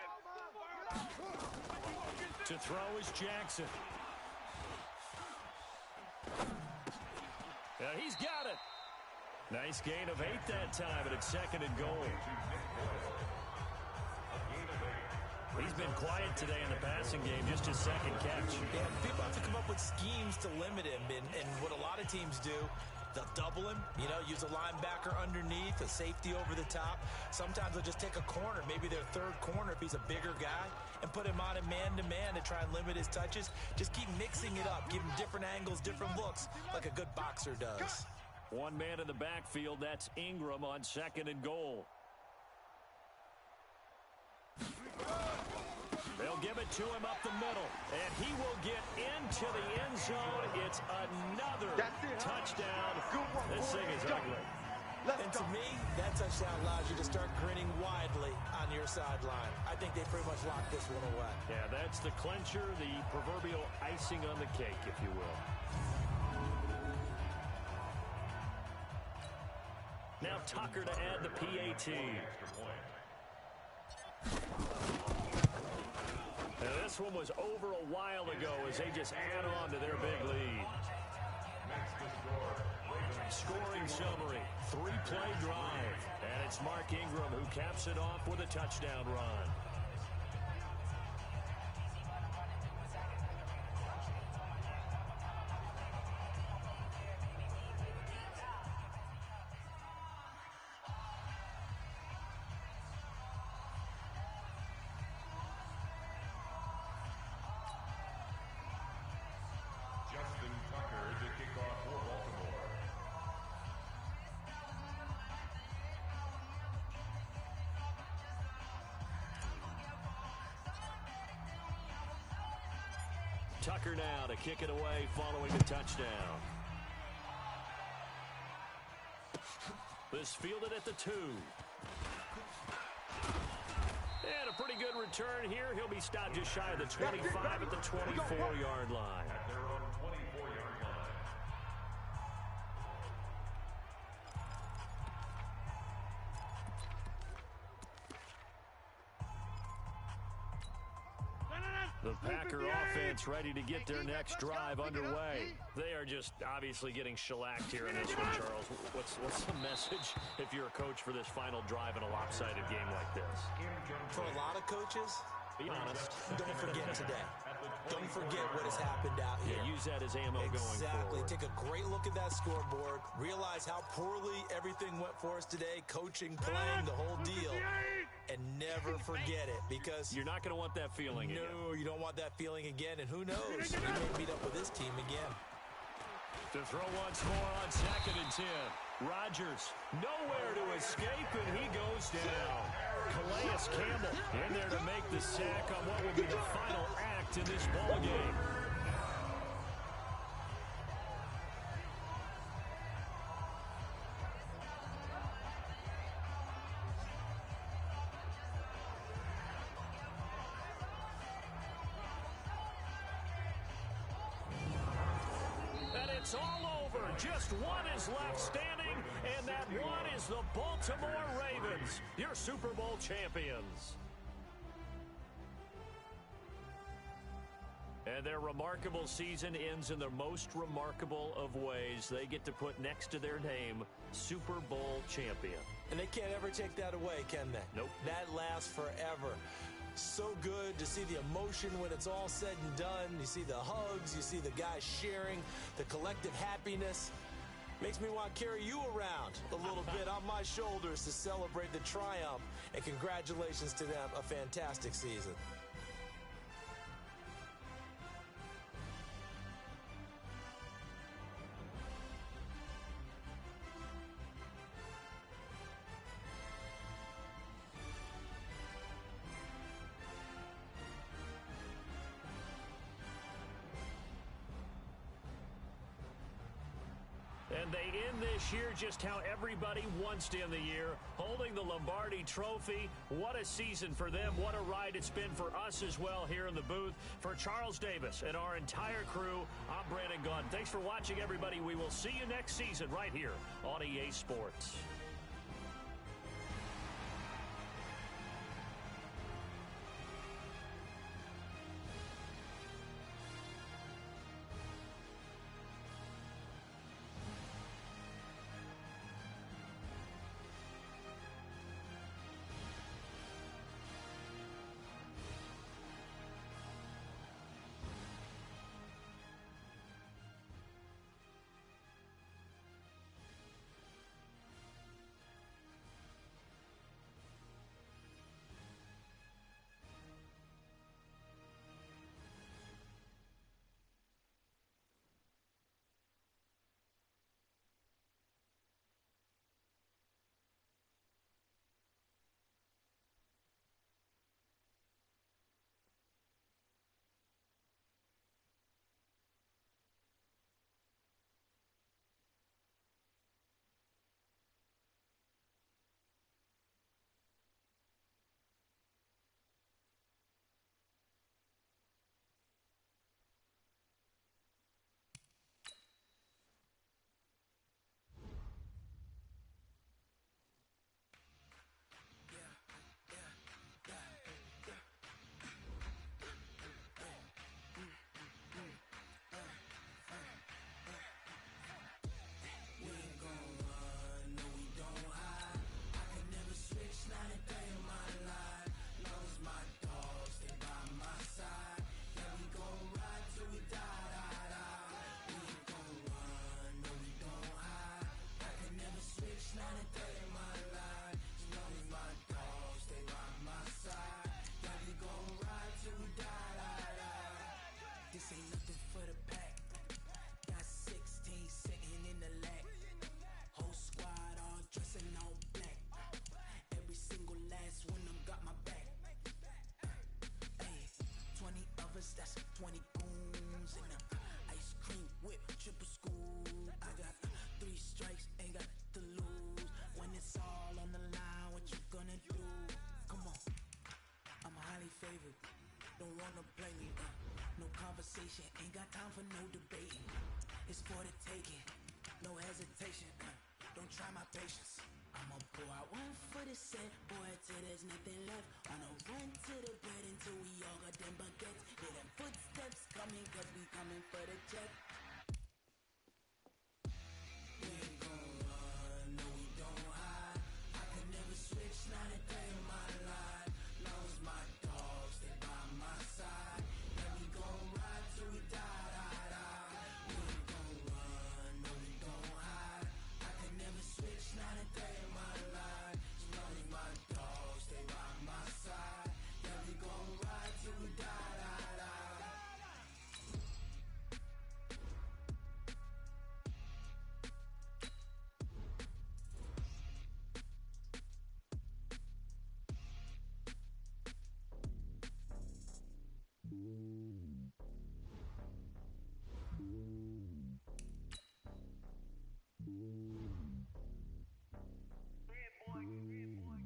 To throw is Jackson. Yeah, he's got it. Nice gain of 8 that time, and it's 2nd and goal. He's been quiet today in the passing game, just his 2nd catch. Yeah, people have to come up with schemes to limit him, and what a lot of teams do, they'll double him, use a linebacker underneath, a safety over the top. Sometimes they'll just take a corner, maybe their 3rd corner if he's a bigger guy, and put him on a man-to-man to try and limit his touches. Just keep mixing it up, give him different angles, different looks, like a good boxer does. One man in the backfield, that's Ingram on 2nd and goal. They'll give it to him up the middle, and he will get into the end zone. It's another touchdown. This thing is ugly. And to me, that touchdown allows you to start grinning widely on your sideline. I think they pretty much locked this one away. Yeah, that's the clincher, the proverbial icing on the cake, if you will. Now Tucker to add the PAT. Now this one was over a while ago as they just add on to their big lead. Scoring summary, 3-play drive. And it's Mark Ingram who caps it off with a touchdown run. Tucker now to kick it away following the touchdown. This fielded at the 2. And a pretty good return here. He'll be stopped just shy of the 25 at the 24-yard line. At their own 24-yard line. The Packer offense ready to get their next drive underway. They are just obviously getting shellacked here in this one, Charles. What's the message if you're a coach for this final drive in a lopsided game like this? For a lot of coaches, be honest. Don't forget today. Don't forget what has happened out here. Yeah, use that as ammo going forward. Exactly. Take a great look at that scoreboard. Realize how poorly everything went for us today. Coaching, playing, the whole deal. And never forget it, because you're not going to want that feeling again. No, you don't want that feeling again. And who knows? You may meet up with this team again. To throw once more on 2nd and 10. Rodgers nowhere to escape, and he goes down. Calais Campbell in there to make the sack on what will be the final act in this ball game. It's all over. Just one is left standing, and that one is the Baltimore Ravens, your Super Bowl champions. And their remarkable season ends in the most remarkable of ways. They get to put next to their name, Super Bowl champion. And they can't ever take that away, can they? Nope. That lasts forever. So good to see the emotion when it's all said and done. You see the hugs, you see the guys sharing, the collective happiness. Makes me want to carry you around a little bit on my shoulders to celebrate the triumph. And congratulations to them, a fantastic season. And they end this year just how everybody wants to end the year, holding the Lombardi Trophy. What a season for them. What a ride it's been for us as well here in the booth. For Charles Davis and our entire crew, I'm Brandon Gunn. Thanks for watching, everybody. We will see you next season right here on EA Sports. That's 20 goons and a ice cream whip, triple scoop. I got 3 strikes, ain't got to lose. When it's all on the line, what you gonna do? Come on, I'm highly favored. Don't wanna play me, no conversation, ain't got time for no debating. It's for the taking, no hesitation. Don't try my patience. I'ma pour out one for the set, boy, till there's nothing left. On a run to the bread until we all got them baguettes. Hear them footsteps coming, cause we coming for the check. We ain't gon' run, no we don't hide. I can never switch, not a day in my life. Long as my dogs, they by my side. Yeah, we gon' ride till we die, die, die. We ain't gon' run, no we don't hide. I can never switch, not a day in my life. As long as my dogs, they by my side. Yeah, we gon' ride till we die, die, die.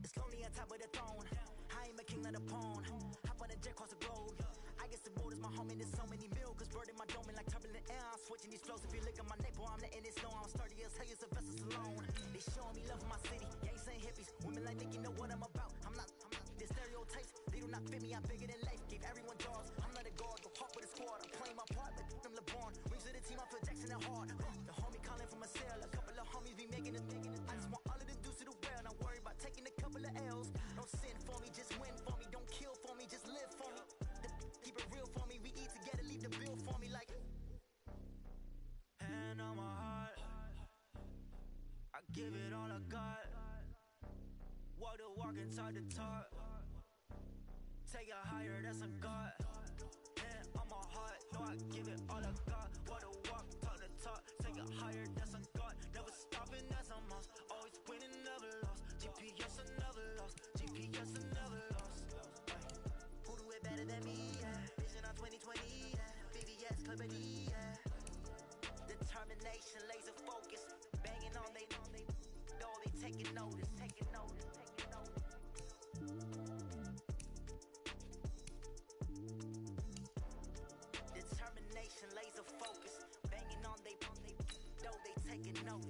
It's lonely on top of the throne. I ain't a king, not a pawn. Hop on a jet across the globe. I guess the road is my home and there's so many milkers burning my dome like turbulent air. I'm switching these flows. If you look at my neck, boy, I'm letting it snow. I'm sturdy as hell, it's a vessel alone. They showing me love in my city. Gangs ain't hippies. Women like Nicky know what I'm about. I'm not. The stereotypes, they do not fit me. I'm bigger than life. Gave everyone jaws. I'm not a guard. Go hard with a squad. I'm playing my part, but them LeBron. Rings to the team, I feel Jackson and hard. The homie calling from a cell. A couple of homies be making a thing. I just want all of them dudes to the well. Not worry about taking a couple of L's. Don't sin for me, just win for me. Don't kill for me, just live for me. Keep it real for me. We eat together, leave the bill for me like. Hand on my heart, I give it all I got. Walk the walk and talk the talk. Take it higher, that's a God. Hand on my heart, no, I give it all I got. Walk the walk, talk the talk. Take it higher, that's a God. Never stopping, that's a must. Always winning, never lost. GPS, I never lost. GPS, I never lost. Who do it better than me? Yeah. Vision on 2020. Yeah. VVS, Clipper D. Yeah. Determination, laser focus. notice, taking notice, taking notice. Determination, laser focus, banging on they though they taking notice.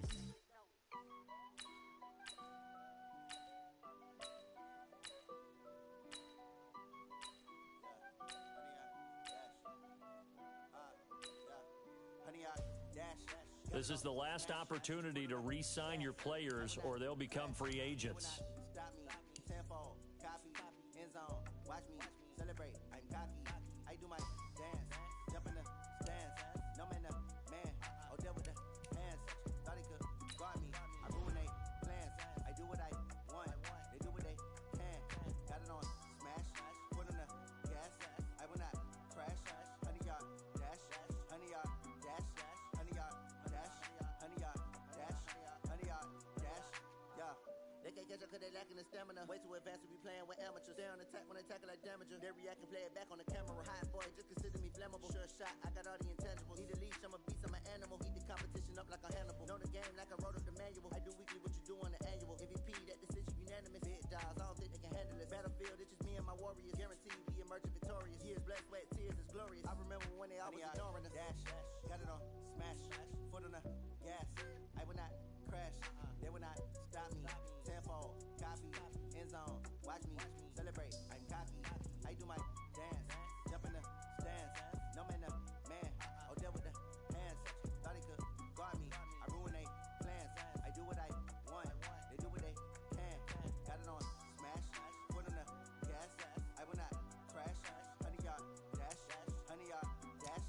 This is the last opportunity to re-sign your players or they'll become free agents. Stop me, tenfold, copy, end zone, watch me, celebrate, I'm cocky, I do my dance, jump in the stands, no man, oh deal with the hands, thought he could guard me, I ruin they plans, I do what I want, they do what they can, got it on smash, put on the gas, I will not crash, 100-yard dash, 100-yard dash, 100-yard dash, 100-yard dash, 100-yard dash, yeah. They can't catch up cause they lacking the stamina. Way too advanced to be playing with amateurs. They on attack when they tackle like damager. They react and play it back on the camera. Hot boy, just consider me flammable. Sure shot, I got all the intangibles. Need a leash, I'm a beast, I'm an animal. Eat the competition up like a Hannibal. Know the game like I wrote up the manual. I do weekly what you do on the annual. MVP, that decision unanimous. Big dogs, I don't think they can handle it. Battlefield, it's just me and my warriors. Guaranteed we emerging victorious. Years, blood, sweat, tears is glorious. I remember when they always ignoring us. Dash, got it on smash, foot on the gas. I will not crash, they will not stop me. Tenfold, copy, end zone, watch me, celebrate, I'm cocky, I do my dance, jump in the stands, no man, oh deal with the hands, thought he could guard me, I ruin they plans, I do what I want, they do what they can, got it on smash, foot on the gas, I will not crash, 100-yard dash, 100-yard dash,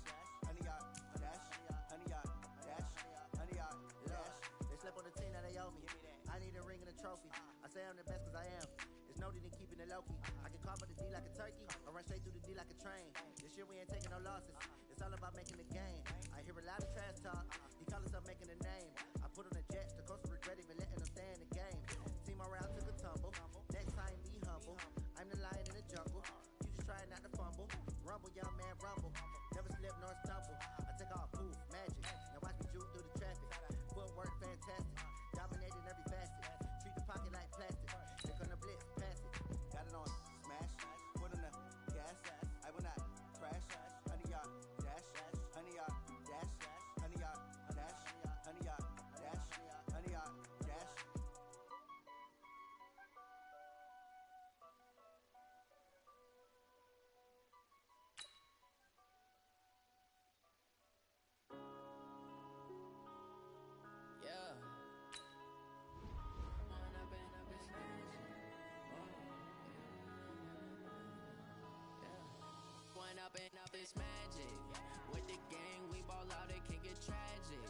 100-yard dash, 100-yard dash, 100-yard dash, they slept on the team that they owe me. I need a ring and a trophy. I say I'm the best cause I am. It's noted in keeping it low-key. I can carve up the D like a turkey or run straight through the D like a train. This year we ain't taking no losses. It's all about making the game. I hear a lot of trash talk. He call himself making a name. I put on the Jets. The coach will regret even letting them stay in the game. Team morale took a tumble. Next time be humble. I'm the lion in the jungle. You just try not to fumble. Rumble, young man, rumble. Never slip nor stumble. I take off, poof, magic. Now watch me juke through the traffic. Footwork fantastic. Dominating every facet. Treat the pocket like plastic. Check on the blitz, pass it. Got it on smash. Put on the gas. I will not crash. 100-yard dash. 100-yard dash. 100-yard dash. 100-yard dash. 100-yard dash. Yeah. Up this magic. With the gang, we ball out, it can get tragic.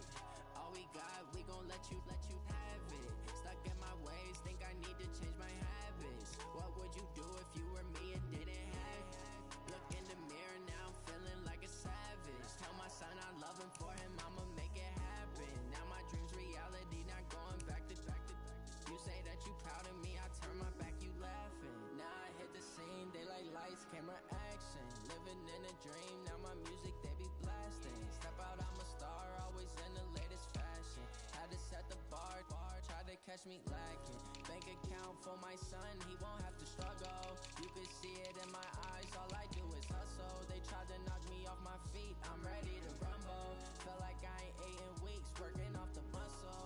All we got, we gon' let you have it. Stuck in my ways, think I need to change my habits. What would you do if you were me and didn't have it? Look in the mirror, now I'm feeling like a savage. Tell my son I love him, for him I'ma make it happen. Now my dream's reality, not going back to. You say that you proud of me, I turn my back, you laughing. Now I hit the scene, they like lights, camera, action. Living in a dream, now my music, they be blasting. Step out, I'm a star, always in the latest fashion. Had to set the bar, try to catch me lacking. Bank account for my son, he